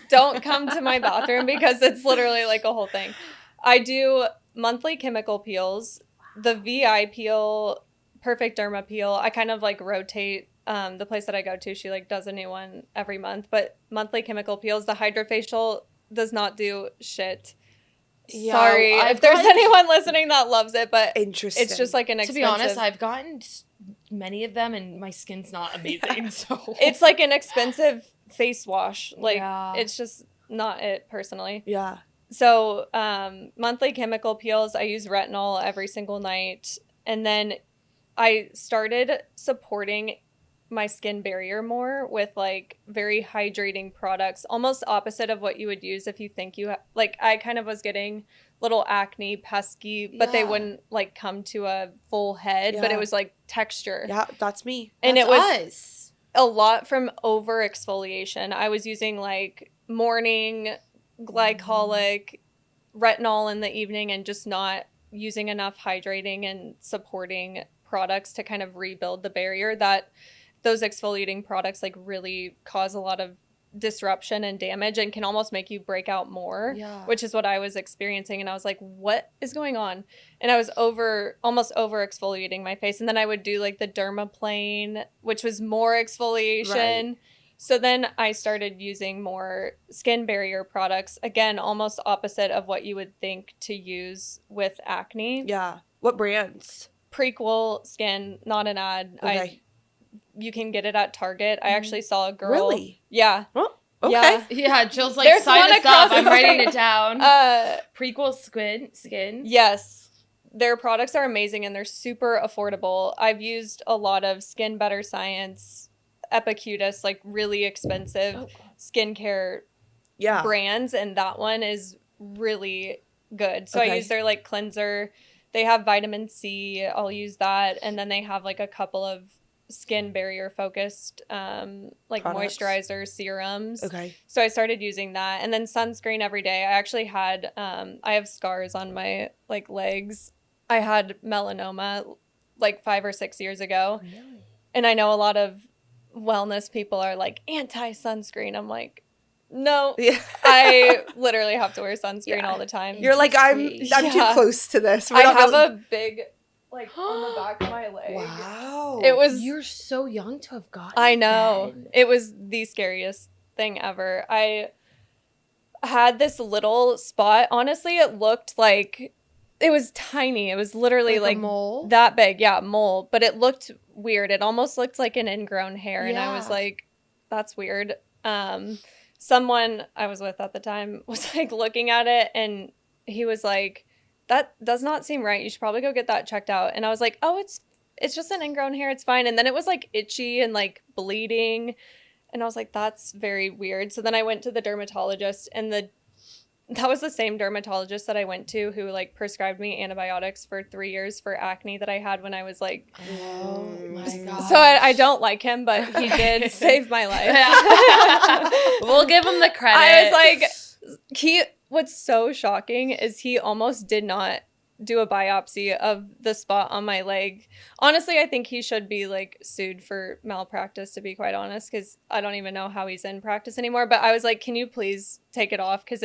don't come to my bathroom because it's literally like a whole thing. I do monthly chemical peels. The VI peel, Perfect Derma peel, I kind of like rotate. The place that I go to, she like does a new one every month. But monthly chemical peels, the hydrofacial does not do shit. Yeah, Sorry if there's anyone listening that loves it, but Interesting. it's just like an expensive. To be honest, I've gotten many of them and my skin's not amazing. So it's like an expensive face wash. Like it's it's just not it personally. Yeah. So monthly chemical peels, I use retinol every single night. And then I started supporting my skin barrier more with like very hydrating products, almost opposite of what you would use if you think you like. I kind of was getting little acne, pesky, but they wouldn't like come to a full head, but it was like texture. Yeah, that's me. And that's it was us. A lot from over exfoliation. I was using like morning glycolic, retinol in the evening, and just not using enough hydrating and supporting products to kind of rebuild the barrier that those exfoliating products like really cause a lot of disruption and damage and can almost make you break out more, which is what I was experiencing. And I was like, what is going on? And I was almost over exfoliating my face. And then I would do like the dermaplane, which was more exfoliation. Right. So then I started using more skin barrier products. Again, almost opposite of what you would think to use with acne. Yeah. What brands? Prequel Skin, not an ad. Okay. You can get it at Target. I actually saw a girl. Really? Yeah. Oh, okay. Yeah, Jill's like, There's sign one us up. I'm the writing it down. Prequel skin. Yes. Their products are amazing and they're super affordable. I've used a lot of Skin Better Science, Epicurus, like really expensive skincare brands, and that one is really good. So I use their like cleanser. They have vitamin C. I'll use that. And then they have like a couple of skin barrier focused like products. Moisturizer serums. Okay. So I started using that. And then sunscreen every day. I actually had I have scars on my like legs. I had melanoma like 5 or 6 years ago. Really? And I know a lot of wellness people are like anti-sunscreen. I'm like, no, I literally have to wear sunscreen all the time. You're like, I'm too close to this. I have a big, like, on the back of my leg. Wow. You're so young to have gotten I know. That. It was the scariest thing ever. I had this little spot. Honestly, it looked like it was tiny. It was literally like a mole? That big. Yeah, mole. But it looked weird. It almost looked like an ingrown hair. And I was like, that's weird. Someone I was with at the time was like looking at it and he was like, that does not seem right. You should probably go get that checked out. And I was like, oh, it's just an ingrown hair. It's fine. And then it was like itchy and like bleeding. And I was like, that's very weird. So then I went to the dermatologist and the that was the same dermatologist that I went to who like prescribed me antibiotics for 3 years for acne that I had when I was like, oh my god. So I don't like him, but he did save my life. We'll give him the credit. I was like, what's so shocking is he almost did not do a biopsy of the spot on my leg. Honestly, I think he should be like sued for malpractice, to be quite honest, because I don't even know how he's in practice anymore. But I was like, can you please take it off? Because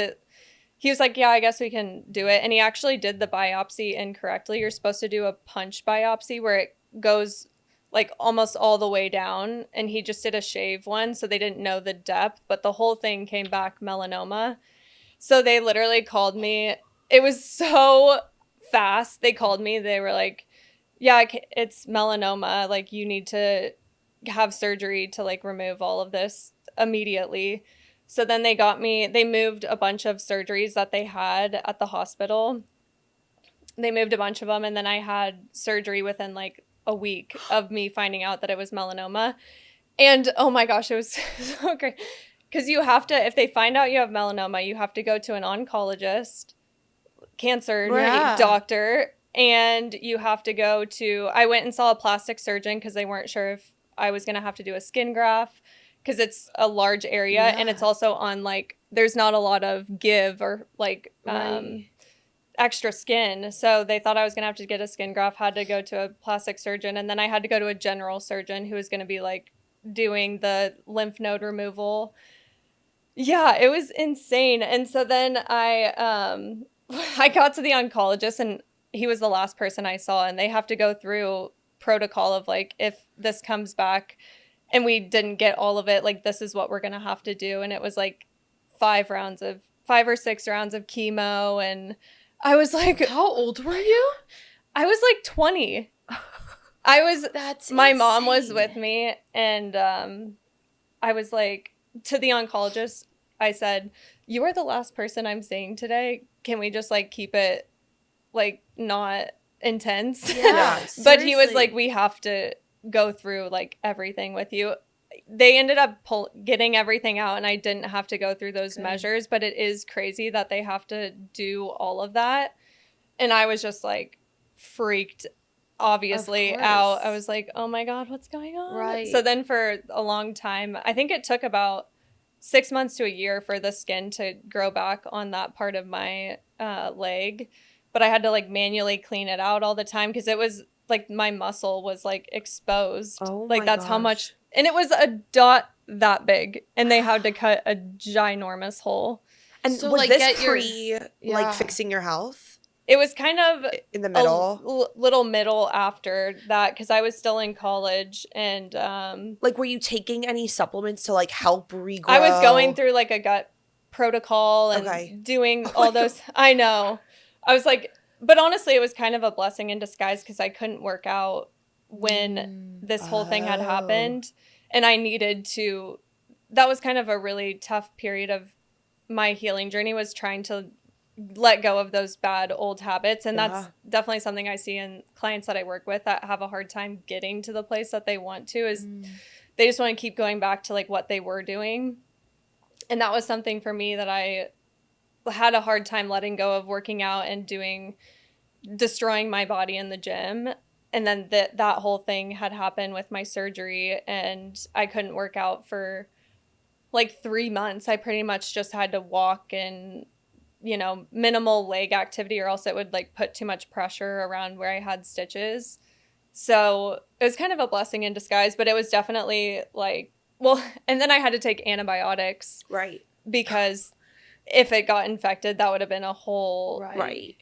he was like, yeah, I guess we can do it. And he actually did the biopsy incorrectly. You're supposed to do a punch biopsy where it goes like almost all the way down. And he just did a shave one. So they didn't know the depth, but the whole thing came back melanoma. So they literally called me. It was so fast. They called me. They were like, yeah, it's melanoma. Like, you need to have surgery to like remove all of this immediately. So then they moved a bunch of surgeries that they had at the hospital. They moved a bunch of them. And then I had surgery within like a week of me finding out that it was melanoma. And oh my gosh, it was so great. Because you have to, if they find out you have melanoma, you have to go to an oncologist, cancer doctor, and you have to go to, I went and saw a plastic surgeon because they weren't sure if I was going to have to do a skin graft because it's a large area and it's also on like, there's not a lot of give or like extra skin. So they thought I was going to have to get a skin graft, had to go to a plastic surgeon, and then I had to go to a general surgeon who was going to be like doing the lymph node removal. Yeah, it was insane. And so then I got to the oncologist and he was the last person I saw, and they have to go through protocol of like, if this comes back and we didn't get all of it, like this is what we're going to have to do. And it was like 5 or 6 rounds of chemo. And I was like, how old were you? I was like 20. That's my insane. Mom was with me, and I was like, to the oncologist, I said, you are the last person I'm seeing today. Can we just like keep it like not intense? Yeah. But he was like, we have to go through like everything with you. They ended up getting everything out, and I didn't have to go through those measures, but it is crazy that they have to do all of that. And I was just like freaked obviously out. I was like, oh my God, what's going on? Right. So then for a long time, I think it took about 6 months to a year for the skin to grow back on that part of my leg. But I had to like manually clean it out all the time because it was like my muscle was like exposed. Oh like my that's gosh. how much. And it was a dot that big, and they had to cut a ginormous hole. And so, was like, this like fixing your health? It was kind of in the middle, little middle after that, because I was still in college. And like, were you taking any supplements to like help regrow? I was going through like a gut protocol and doing all those. I know. I was like, but honestly, it was kind of a blessing in disguise because I couldn't work out when this whole thing had happened, and I needed to. That was kind of a really tough period of my healing journey, was trying to let go of those bad old habits. And that's definitely something I see in clients that I work with that have a hard time getting to the place that they want to, is they just want to keep going back to like what they were doing. And that was something for me that I had a hard time letting go of, working out and destroying my body in the gym. And then that whole thing had happened with my surgery, and I couldn't work out for like 3 months. I pretty much just had to walk and, you know, minimal leg activity, or else it would like put too much pressure around where I had stitches. So it was kind of a blessing in disguise, but it was definitely like, well, and then I had to take antibiotics. Right. Because if it got infected, that would have been a whole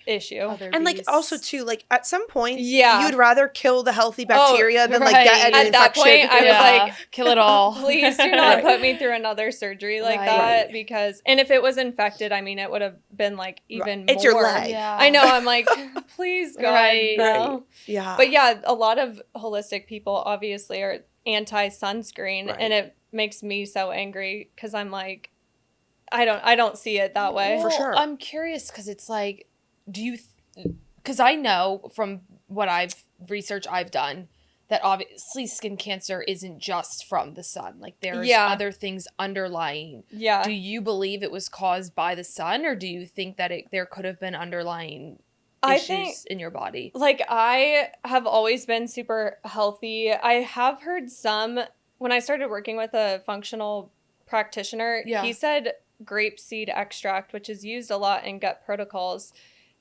issue. And like also too, like at some point, Yeah. you'd rather kill the healthy bacteria than like get an At that infection. point, I was like, kill it all. Please do not put me through another surgery like that. Because, and if it was infected, I mean, it would have been like even more. It's your leg. Yeah. I know. I'm like, please God, no. Yeah. But yeah, a lot of holistic people obviously are anti-sunscreen, and it makes me so angry because I'm like, I don't see it that way. For sure. I'm curious because it's like, do you, because I know from what research I've done that obviously skin cancer isn't just from the sun. Like there's Yeah. other things underlying. Yeah. Do you believe it was caused by the sun, or do you think that there could have been underlying issues in your body? Like, I have always been super healthy. I have heard when I started working with a functional practitioner, Yeah. he said grapeseed extract, which is used a lot in gut protocols,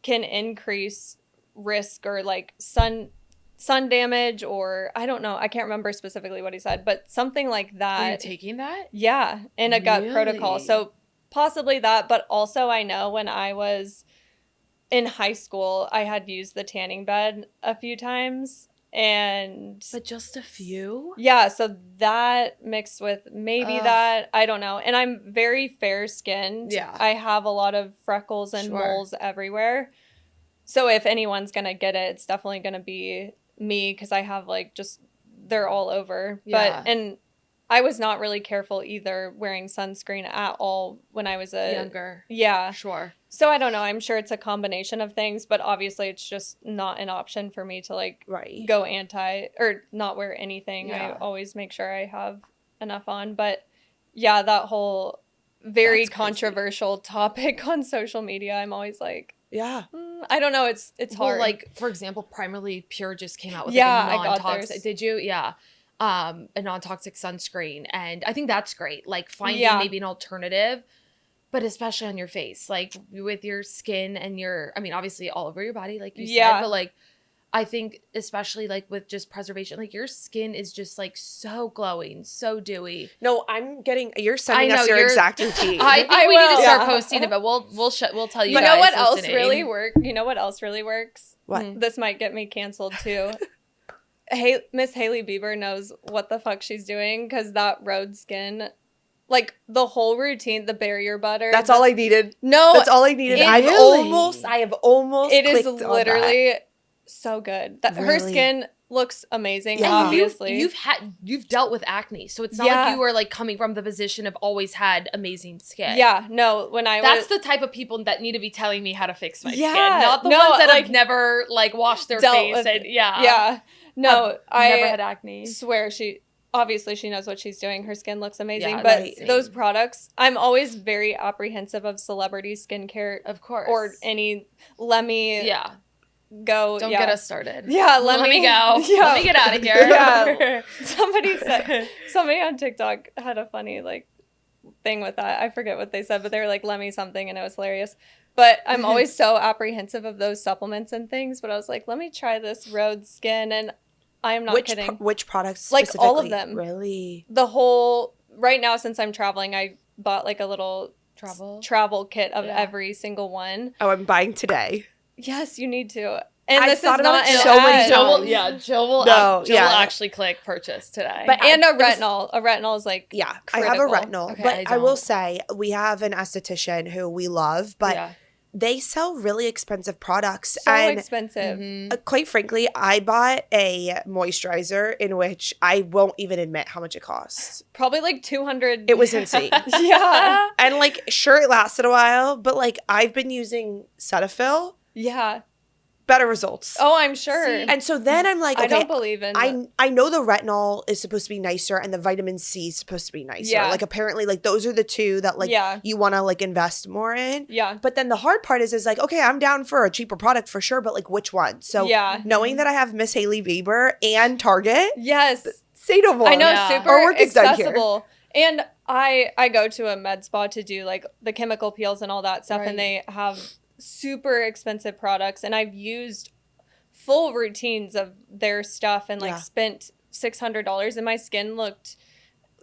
can increase risk or like sun damage, or I don't know. I can't remember specifically what he said, but something like that. Are you taking that? Yeah, in a gut Really? protocol. So possibly that, but also I know when I was in high school, I had used the tanning bed a few times, and But just a few? yeah, so that mixed with maybe Ugh. that, I don't know. And I'm very fair skinned. Yeah. I have a lot of freckles and Sure. moles everywhere. So if anyone's going to get it, it's definitely going to be me, because I have like just, they're all over. Yeah. But, and I was not really careful either wearing sunscreen at all when I was Younger. Yeah. Sure. So I don't know. I'm sure it's a combination of things, but obviously it's just not an option for me to like Right. go or not wear anything. Yeah. I always make sure I have enough on. But yeah, that whole very That's crazy. controversial topic on social media, I'm always like, Yeah. I don't know. It's Well, hard. like, for example, Primarily Pure just came out with Yeah, like I a got non-toxic. theirs. Did you? Yeah. A non-toxic sunscreen. And I think that's great. Like finding Yeah. maybe an alternative, but especially on your face, like with your skin and I mean, obviously all over your body, like you Yeah. said, but like, I think especially like with just preservation, like your skin is just like so glowing, so dewy. No, you're sending I know, us your you're- exact routine. I think I we need to will. start Yeah. posting it, but we'll tell you you guys know what else listening. really works? You know what else really works? What? This might get me canceled too. Miss Hailey Bieber knows what the fuck she's doing, because that road skin, like the whole routine, the barrier butter. That's all I needed. No, That's all I needed. It- I have Really? almost it is clicked on that. literally so good. Her Really? skin looks amazing, Yeah. And obviously. you've dealt with acne, so it's not Yeah. like you are like coming from the position of always had amazing skin. Yeah, no, when I That's was the type of people that need to be telling me how to fix my Yeah. skin, not the No, ones that like, have never like washed their dealt face with and it. yeah. No, never I had acne. swear she knows what she's doing. Her skin looks amazing, Yeah, but right. those products, I'm always very apprehensive of celebrity skincare Of course. or any. Let me yeah. go. Don't yeah. get us started. Yeah, Let me go. Yeah. Let me get out of here. Yeah. Somebody on TikTok had a funny like thing with that. I forget what they said, but they were like, let me something, and it was hilarious. But I'm always so apprehensive of those supplements and things, but I was like, let me try this Rhode Skin, and I am not kidding. Which products Like, specifically? all of them. Really? The whole, right now since I'm traveling, I bought like a little travel kit of Yeah. every single one. Oh, I'm buying today. Yes, you need to. And I this is thought about not it an so many ad. times. Jill will No, Jill will yeah. actually click purchase today. But And a it was- retinol. A retinol is like Yeah, critical. I have a retinol, Okay, but I I will don't. say we have an esthetician who we love, but yeah. they sell really expensive products. So and expensive. Mhm. quite frankly, I bought a moisturizer in which I won't even admit how much it costs. Probably like 200. It was insane. Yeah. And like, sure, it lasted a while, but like I've been using Cetaphil, Yeah. better results. Oh, I'm sure. See, And so then I'm like, I okay, don't believe in I know the retinol is supposed to be nicer and the vitamin C is supposed to be nicer. Yeah. Like apparently like those are the two that like Yeah. you want to like invest more in. Yeah. But then the hard part is like, okay, I'm down for a cheaper product for sure, but like which one? So Yeah. knowing that I have Miss Hailey Bieber and Target, Yes. say no more. I know, Yeah. super Our work is done here. accessible. And I go to a med spa to do like the chemical peels and all that stuff, Right. and they have super expensive products, and I've used full routines of their stuff and like Yeah. spent $600, and my skin looked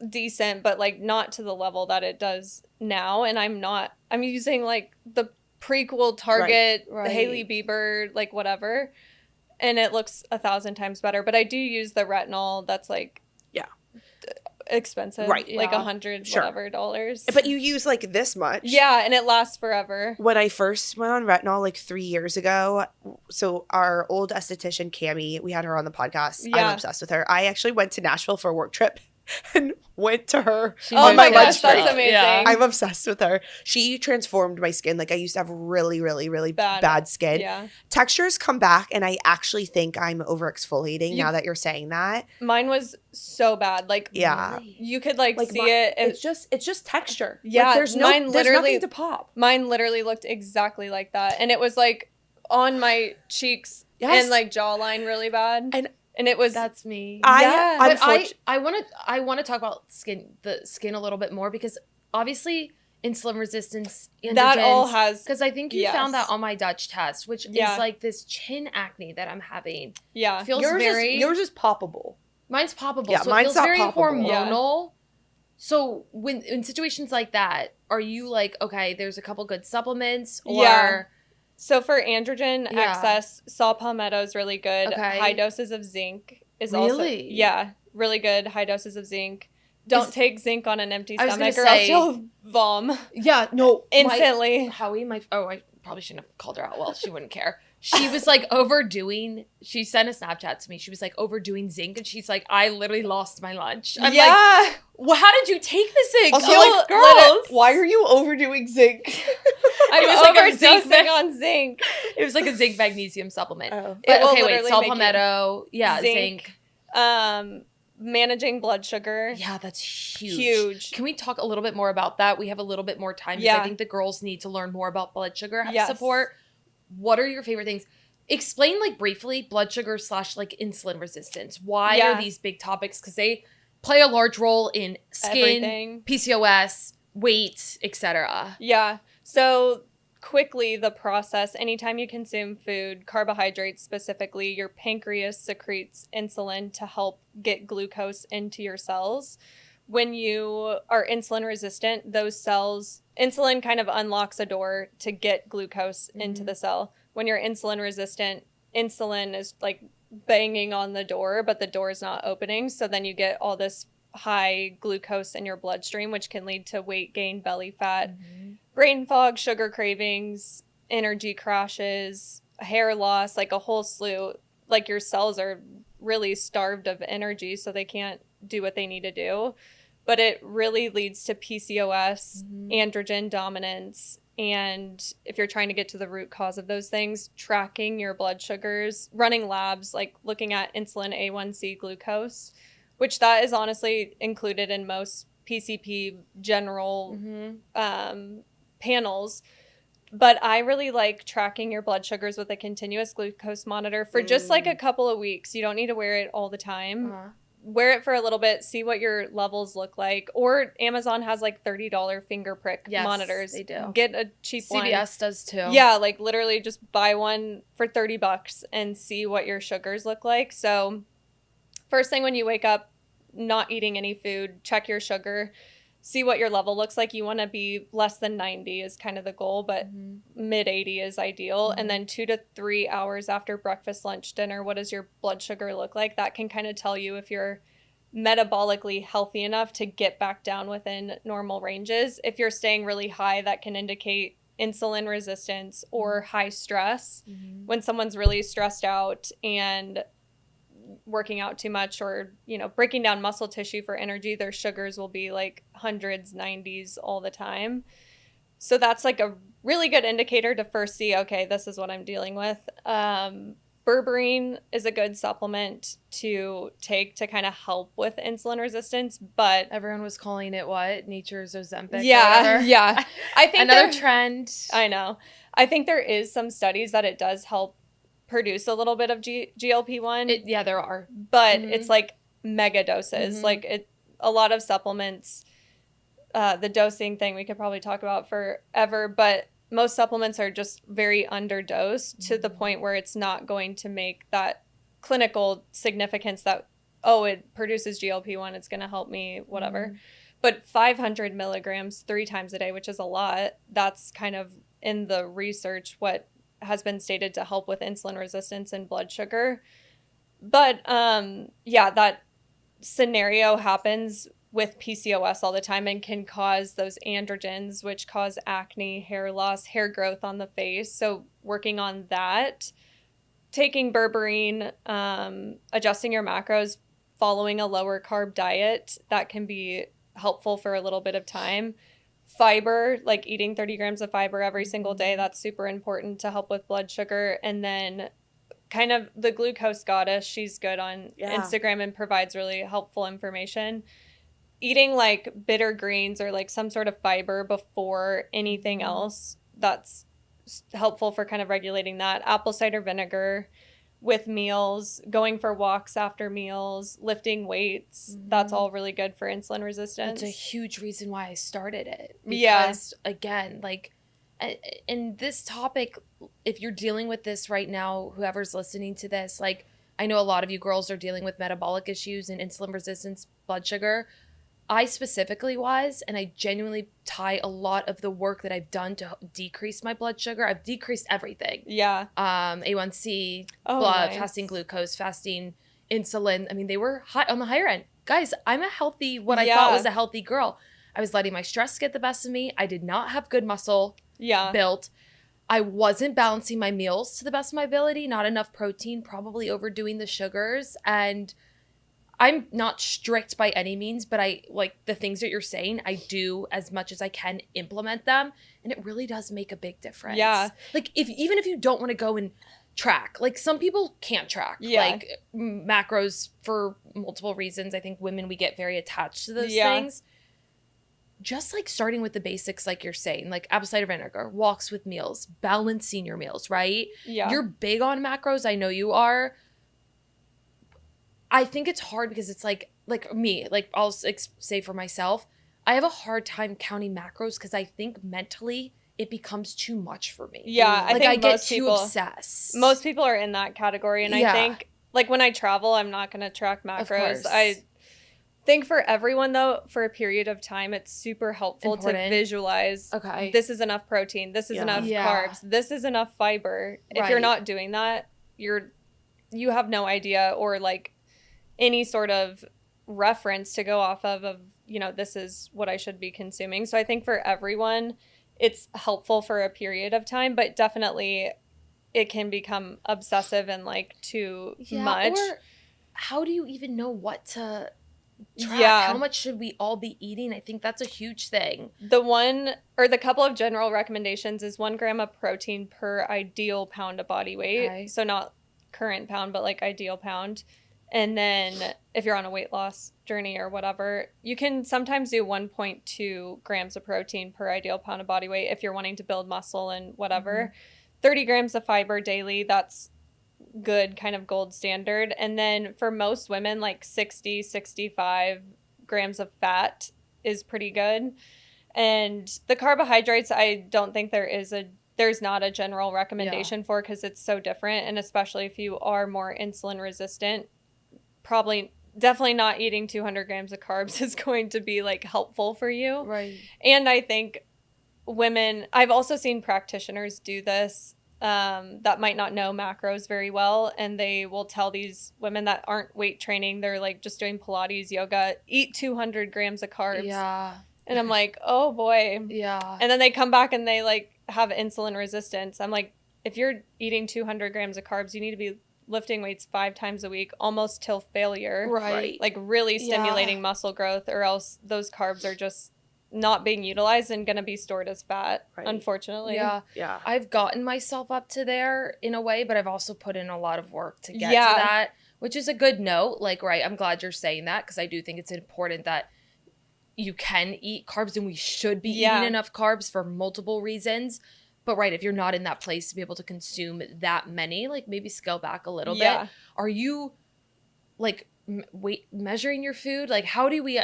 decent, but like not to the level that it does now. And I'm using like the prequel Target, Right. the Hailey Bieber, like whatever, and it looks 1,000 times better. But I do use the retinol that's like expensive, Right. like Yeah. $100 Sure. whatever dollars. But you use like this much. Yeah, and it lasts forever. When I first went on retinol like 3 years ago, so our old esthetician Cammie, we had her on the podcast. Yeah. I'm obsessed with her. I actually went to Nashville for a work trip and went to her Oh on my my lunch gosh, break. that's amazing. Yeah. I'm obsessed with her. She transformed my skin. Like I used to have really, really, really bad skin. Yeah. Textures come back, and I actually think I'm over exfoliating now that you're saying that. Mine was so bad. Like, Yeah. you could like see it. It's just texture. Yeah, Like, there's nothing to pop. Mine literally looked exactly like that, and it was like on my cheeks and like jawline really bad. And it was That's me. Yeah. But I want to talk about the skin a little bit more, because obviously insulin resistance, that all has, because I think you yes. found that on my Dutch test, which Yeah. is like this chin acne that I'm having. Yeah. Feels Yours is poppable. Mine's poppable. Yeah, So mine's it feels not very poppable. hormonal. So when in situations like that, are you like, okay, there's a couple good supplements, or Yeah. So for androgen excess, saw palmetto is really good. Okay. High doses of zinc is Really? also really good. High doses of zinc. Don't take zinc on an empty I was stomach, gonna or say- else you'll vom yeah, no, instantly. Howie, I probably shouldn't have called her out. Well, she wouldn't care. She was like overdoing. She sent a Snapchat to me. She was like overdoing zinc, and she's like, I literally lost my lunch. I'm like, well, how did you take the zinc? Also, You'll like, let girls, it- why are you overdoing zinc? I'm It was like a zinc overdosing on zinc. It was like a zinc magnesium supplement. Oh. But It will okay, wait, literally saw make you- palmetto, zinc. Managing blood sugar. Yeah, that's huge. Huge. Can we talk a little bit more about that? We have a little bit more time, because I Yeah. think the girls need to learn more about blood sugar Yes. support. What are your favorite things? Explain like briefly blood sugar / like insulin resistance. Why Yeah. are these big topics? Because they play a large role in skin, Everything. PCOS, weight, etc. Yeah. So quickly, the process, anytime you consume food, carbohydrates specifically, your pancreas secretes insulin to help get glucose into your cells. When you are insulin resistant, those cells, insulin kind of unlocks a door to get glucose into the cell. When you're insulin resistant, insulin is like banging on the door, but the door is not opening. So then you get all this high glucose in your bloodstream, which can lead to weight gain, belly fat, brain fog, sugar cravings, energy crashes, hair loss, like a whole slew. Like your cells are really starved of energy, so they can't do what they need to do. But it really leads to PCOS, androgen dominance. And if you're trying to get to the root cause of those things, tracking your blood sugars, running labs, like looking at insulin A1C glucose, which that is honestly included in most PCP general panels. But I really like tracking your blood sugars with a continuous glucose monitor for just like a couple of weeks. You don't need to wear it all the time. Wear it for a little bit, see what your levels look like. Or Amazon has like $30 finger prick monitors. They do. Get a cheap one. CVS does too. Yeah, like literally just buy one for $30 and see what your sugars look like. So first thing when you wake up, not eating any food, check your sugar, see what your level looks like. You want to be less than 90 is kind of the goal, but mid 80 is ideal. And then 2 to 3 hours after breakfast, lunch, dinner, what does your blood sugar look like? That can kind of tell you if you're metabolically healthy enough to get back down within normal ranges. If you're staying really high, that can indicate insulin resistance or high stress. When someone's really stressed out and working out too much, or breaking down muscle tissue for energy, their sugars will be like hundreds, 90s all the time. So that's like a really good indicator to first see, okay, this is what I'm dealing with. Berberine is a good supplement to take to kind of help with insulin resistance, but Everyone was calling it what? Nature's Ozempic. yeah. I think Another trend. I know. I think there is some studies that it does help produce a little bit of GLP-1. Yeah, there are. But it's like mega doses. Like a lot of supplements, the dosing thing we could probably talk about forever, but most supplements are just very underdosed to the point where it's not going to make that clinical significance that, oh, it produces GLP-1, it's going to help me, whatever. But 500 milligrams 3 times a day, which is a lot, that's kind of in the research what has been stated to help with insulin resistance and blood sugar. But that scenario happens with PCOS all the time and can cause those androgens, which cause acne, hair loss, hair growth on the face. So working on that, taking berberine, adjusting your macros following a lower carb diet, that can be helpful for a little bit of time. Fiber, like eating 30 grams of fiber every single day, that's super important to help with blood sugar. And then kind of the glucose goddess, she's good on Instagram and provides really helpful information. Eating like bitter greens or like some sort of fiber before anything else, that's helpful for kind of regulating that. Apple cider vinegar with meals, going for walks after meals, lifting weights, that's all really good for insulin resistance. That's a huge reason why I started it. Because again, like in this topic, if you're dealing with this right now, whoever's listening to this, like I know a lot of you girls are dealing with metabolic issues and insulin resistance, blood sugar. I specifically was, and I genuinely tie a lot of the work that I've done to decrease my blood sugar. I've decreased everything. Yeah. A1C, blood, fasting glucose, fasting insulin. I mean, they were high on the higher end. Guys, I'm a healthy, what I thought was a healthy girl. I was letting my stress get the best of me. I did not have good muscle built. I wasn't balancing my meals to the best of my ability. Not enough protein, probably overdoing the sugars. And I'm not strict by any means, but I like the things that you're saying, I do as much as I can implement them. And it really does make a big difference. Yeah. Like even if you don't want to go and track, like some people can't track like macros for multiple reasons. I think women, we get very attached to those things. Just like starting with the basics, like you're saying, like apple cider vinegar, walks with meals, balancing your meals, right? Yeah. You're big on macros. I know you are. I think it's hard because it's like me, like I'll say for myself, I have a hard time counting macros because I think mentally it becomes too much for me. Yeah, like I get too obsessed. Most people are in that category, and I think like when I travel, I'm not going to track macros. I think for everyone though, for a period of time, it's super helpful to visualize. Okay, this is enough protein. This is enough carbs. This is enough fiber. If you're not doing that, you have no idea or like any sort of reference to go off of, you know, this is what I should be consuming. So I think for everyone, it's helpful for a period of time, but definitely it can become obsessive and like too much. Or how do you even know what to track? How much should we all be eating? I think that's a huge thing. The couple of general recommendations is 1 gram of protein per ideal pound of body weight. Okay. So not current pound, but like ideal pound. And then if you're on a weight loss journey or whatever, you can sometimes do 1.2 grams of protein per ideal pound of body weight if you're wanting to build muscle and whatever. 30 grams of fiber daily, that's good, kind of gold standard. And then for most women, like 60, 65 grams of fat is pretty good. And the carbohydrates, I don't think there's not a general recommendation for because it's so different. And especially if you are more insulin resistant, definitely not eating 200 grams of carbs is going to be like helpful for you. Right. And I think women, I've also seen practitioners do this that might not know macros very well. And they will tell these women that aren't weight training, they're like just doing Pilates, yoga, eat 200 grams of carbs. Yeah. And I'm like, oh boy. Yeah. And then they come back and they like have insulin resistance. I'm like, if you're eating 200 grams of carbs, you need to be lifting weights 5 times a week, almost till failure. Right. Like really stimulating muscle growth, or else those carbs are just not being utilized and going to be stored as fat, unfortunately. Yeah. I've gotten myself up to there in a way, but I've also put in a lot of work to get to that, which is a good note. Like, I'm glad you're saying that because I do think it's important that you can eat carbs and we should be eating enough carbs for multiple reasons. But if you're not in that place to be able to consume that many, like maybe scale back a little bit. Are you like measuring your food? Like how do we,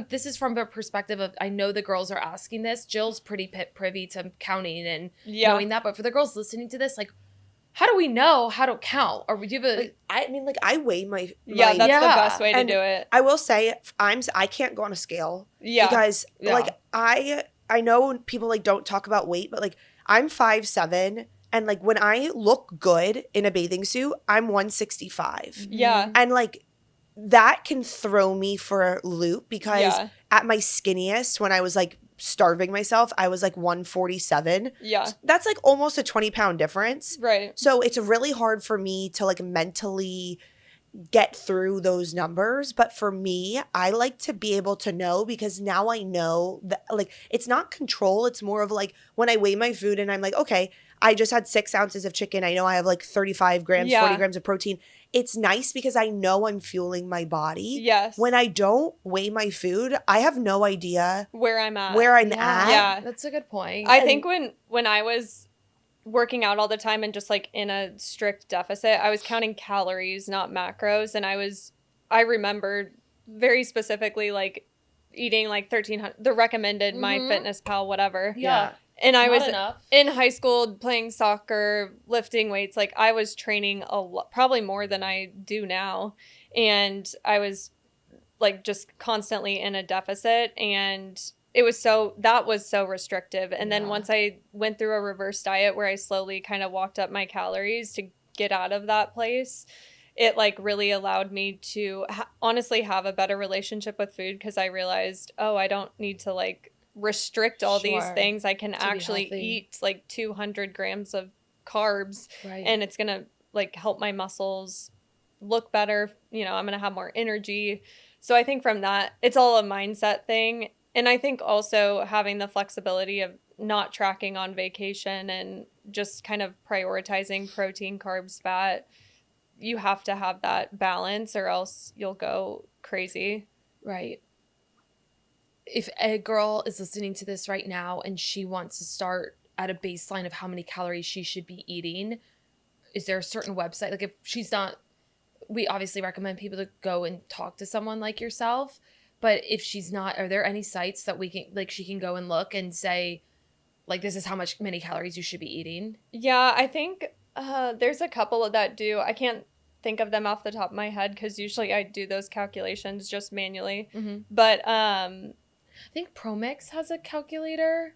this is from a perspective of, I know the girls are asking this. Jill's pretty privy to counting and knowing that. But for the girls listening to this, like, how do we know how to count? Or would you have I weigh my that's the best way to do it. I will say I can't go on a scale. Because like I know people like don't talk about weight, but like I'm 5'7", and like when I look good in a bathing suit, I'm 165. Yeah. And like that can throw me for a loop because at my skinniest, when I was like starving myself, I was like 147. Yeah. So that's like almost a 20-pound difference. Right. So it's really hard for me to like mentally get through those numbers. But for me, I like to be able to know, because now I know that, like, it's not control. It's more of like when I weigh my food and I'm like, okay, I just had 6 ounces of chicken. I know I have like 35 grams, 40 grams of protein. It's nice because I know I'm fueling my body. Yes. When I don't weigh my food, I have no idea where I'm at. Yeah, that's a good point. I think when I was working out all the time and just like in a strict deficit, I was counting calories, not macros. And I remembered very specifically like eating like 1,300, the recommended MyFitnessPal, whatever. Yeah. And I was in high school playing soccer, lifting weights. Like I was training a lot, probably more than I do now. And I was like just constantly in a deficit, and that was so restrictive. And then once I went through a reverse diet where I slowly kind of walked up my calories to get out of that place, it like really allowed me to honestly have a better relationship with food, because I realized, oh, I don't need to like restrict all these things. I can actually eat like 200 grams of carbs, and it's going to like help my muscles look better. You know, I'm going to have more energy. So I think from that, it's all a mindset thing. And I think also having the flexibility of not tracking on vacation and just kind of prioritizing protein, carbs, fat, you have to have that balance or else you'll go crazy. Right. If a girl is listening to this right now and she wants to start at a baseline of how many calories she should be eating, is there a certain website? Like if she's not, we obviously recommend people to go and talk to someone like yourself. But if she's not, are there any sites that we can, like, she can go and look and say, like, this is how many calories you should be eating? Yeah, I think there's a couple that do. I can't think of them off the top of my head because usually I do those calculations just manually. But I think ProMix has a calculator,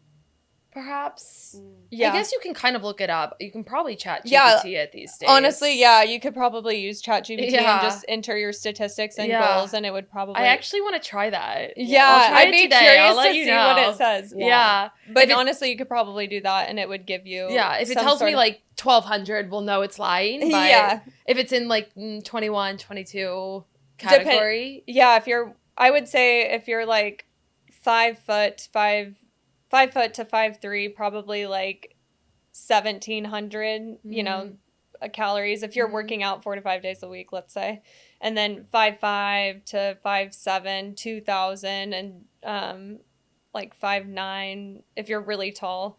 perhaps. Yeah. I guess you can kind of look it up. You can probably chat GPT it these days. Honestly, yeah, you could probably use chat GPT and just enter your statistics and goals, and it would probably... I actually want to try that. Yeah, I'd be curious to see what it says. Yeah. But honestly, you could probably do that, and it would give you... Yeah, if it tells me like 1,200, we'll know it's lying. But if it's in like 21, 22 category... I would say if you're like 5 foot to 5'3", probably like 1,700, you know, calories. If you're working out 4 to 5 days a week, let's say, and then 5'5" to 5'7", 2,000, and like 5'9", if you're really tall,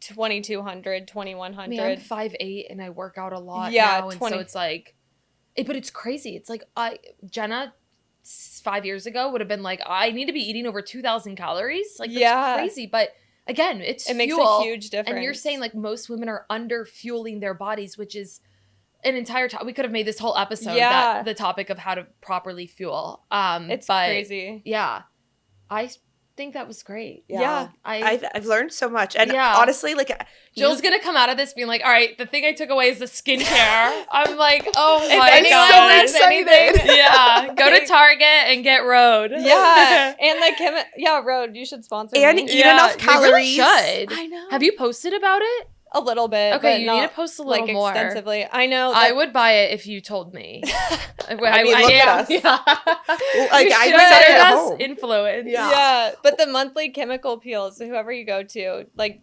2,200, 2,100. I mean, I'm 5'8" and I work out a lot now, and so it's like, but it's crazy. It's like Jenna 5 years ago would have been like, I need to be eating over 2,000 calories. Like, that's crazy. But again, it makes a huge difference. And you're saying like most women are under fueling their bodies, which is an entire topic. We could have made this whole episode the topic of how to properly fuel. It's crazy. Yeah. I think that was great. Yeah. I've learned so much. And honestly, like, Jill's going to come out of this being like, all right, the thing I took away is the skincare. I'm like, oh my God. I'm so excited. Yeah. Go to Target and get Rhode. Yeah. And Rhode, you should sponsor me. And eat enough calories. You really should. I know. Have you posted about it? A little bit. Okay, you need to post a little more. Extensively. I know. I would buy it if you told me. I mean, look at us. Yeah. Like, I decided at home. Influence. Yeah. But the monthly chemical peels, whoever you go to, like,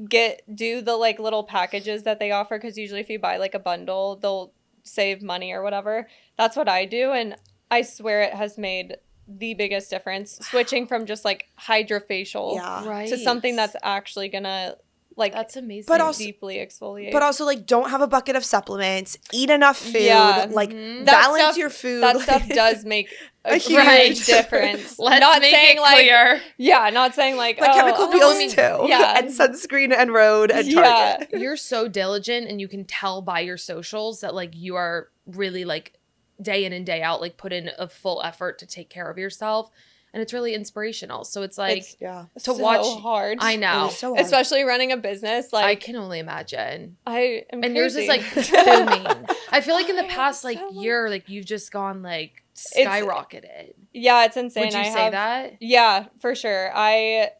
do the like little packages that they offer, because usually if you buy like a bundle, they'll save money or whatever. That's what I do, and I swear it has made the biggest difference switching from just like hydrofacial to something that's actually gonna like, that's amazing. But also, deeply exfoliate. But also, like, don't have a bucket of supplements. Eat enough food. Like, balance stuff, your food. That stuff does make a huge difference. Let's not make saying it like, clear. Yeah, not saying like chemical peels too. Yeah. And sunscreen and Rhode and Target. You're so diligent, and you can tell by your socials that like you are really like day in and day out, like put in a full effort to take care of yourself. And it's really inspirational. So it's like to watch. Hard. I know. So hard. Especially running a business. Like, I can only imagine. I am and crazy. yours is like booming. I feel like in the past like year, like you've just gone like skyrocketed. It's insane. Would you say that? Yeah, for sure. I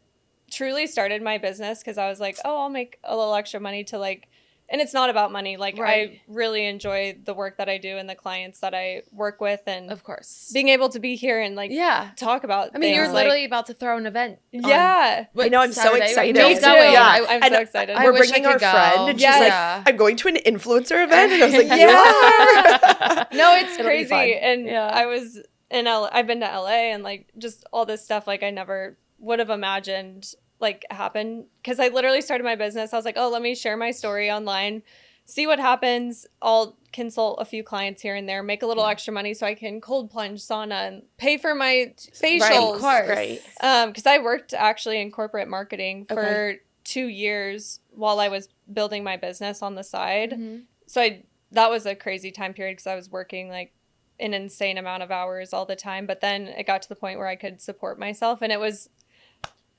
truly started my business because I was like, oh, I'll make a little extra money to like and it's not about money. Like Right. I really enjoy the work that I do and the clients that I work with, and Of course. being able to be here and like talk about I mean, things. you're literally about to throw an event. Yeah. I know, I'm so excited. Me too. Yeah. I'm so excited. We're wish I bringing our could go. friend, and she's Yes. like, I'm going to an influencer event. And I was like, No, it's It'll be fun. crazy. And I was in I've been to LA, and like just all this stuff like I never would have imagined like happen, because I literally started my business. I was like, oh, let me share my story online, see what happens. I'll consult a few clients here and there, make a little extra money so I can cold plunge, sauna, and pay for my facials. Right, of course. Right. Because I worked actually in corporate marketing for 2 years while I was building my business on the side. So that was a crazy time period, because I was working like an insane amount of hours all the time. But then it got to the point where I could support myself, and it was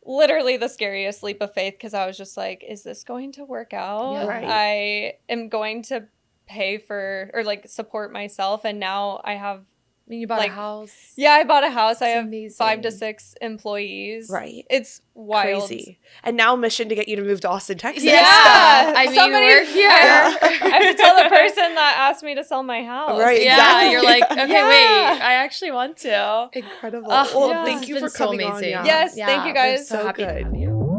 literally the scariest leap of faith, because I was just like, is this going to work out? Yeah. Right. I am going to pay for or like support myself, and now I have You bought like, a house. Yeah, I bought a house. I have amazing. 5 to 6 employees. Right. It's wild. Crazy. And now mission to get you to move to Austin, Texas. Yeah. I mean, we're here. I have to tell the person that asked me to sell my house. Right. Yeah, Exactly. you're like, okay, Yeah. wait, I actually want to. Incredible. Oh, Well, yeah. thank This you has for been so coming on. amazing. Yeah. Yes, thank you guys. We're so happy to good. have you.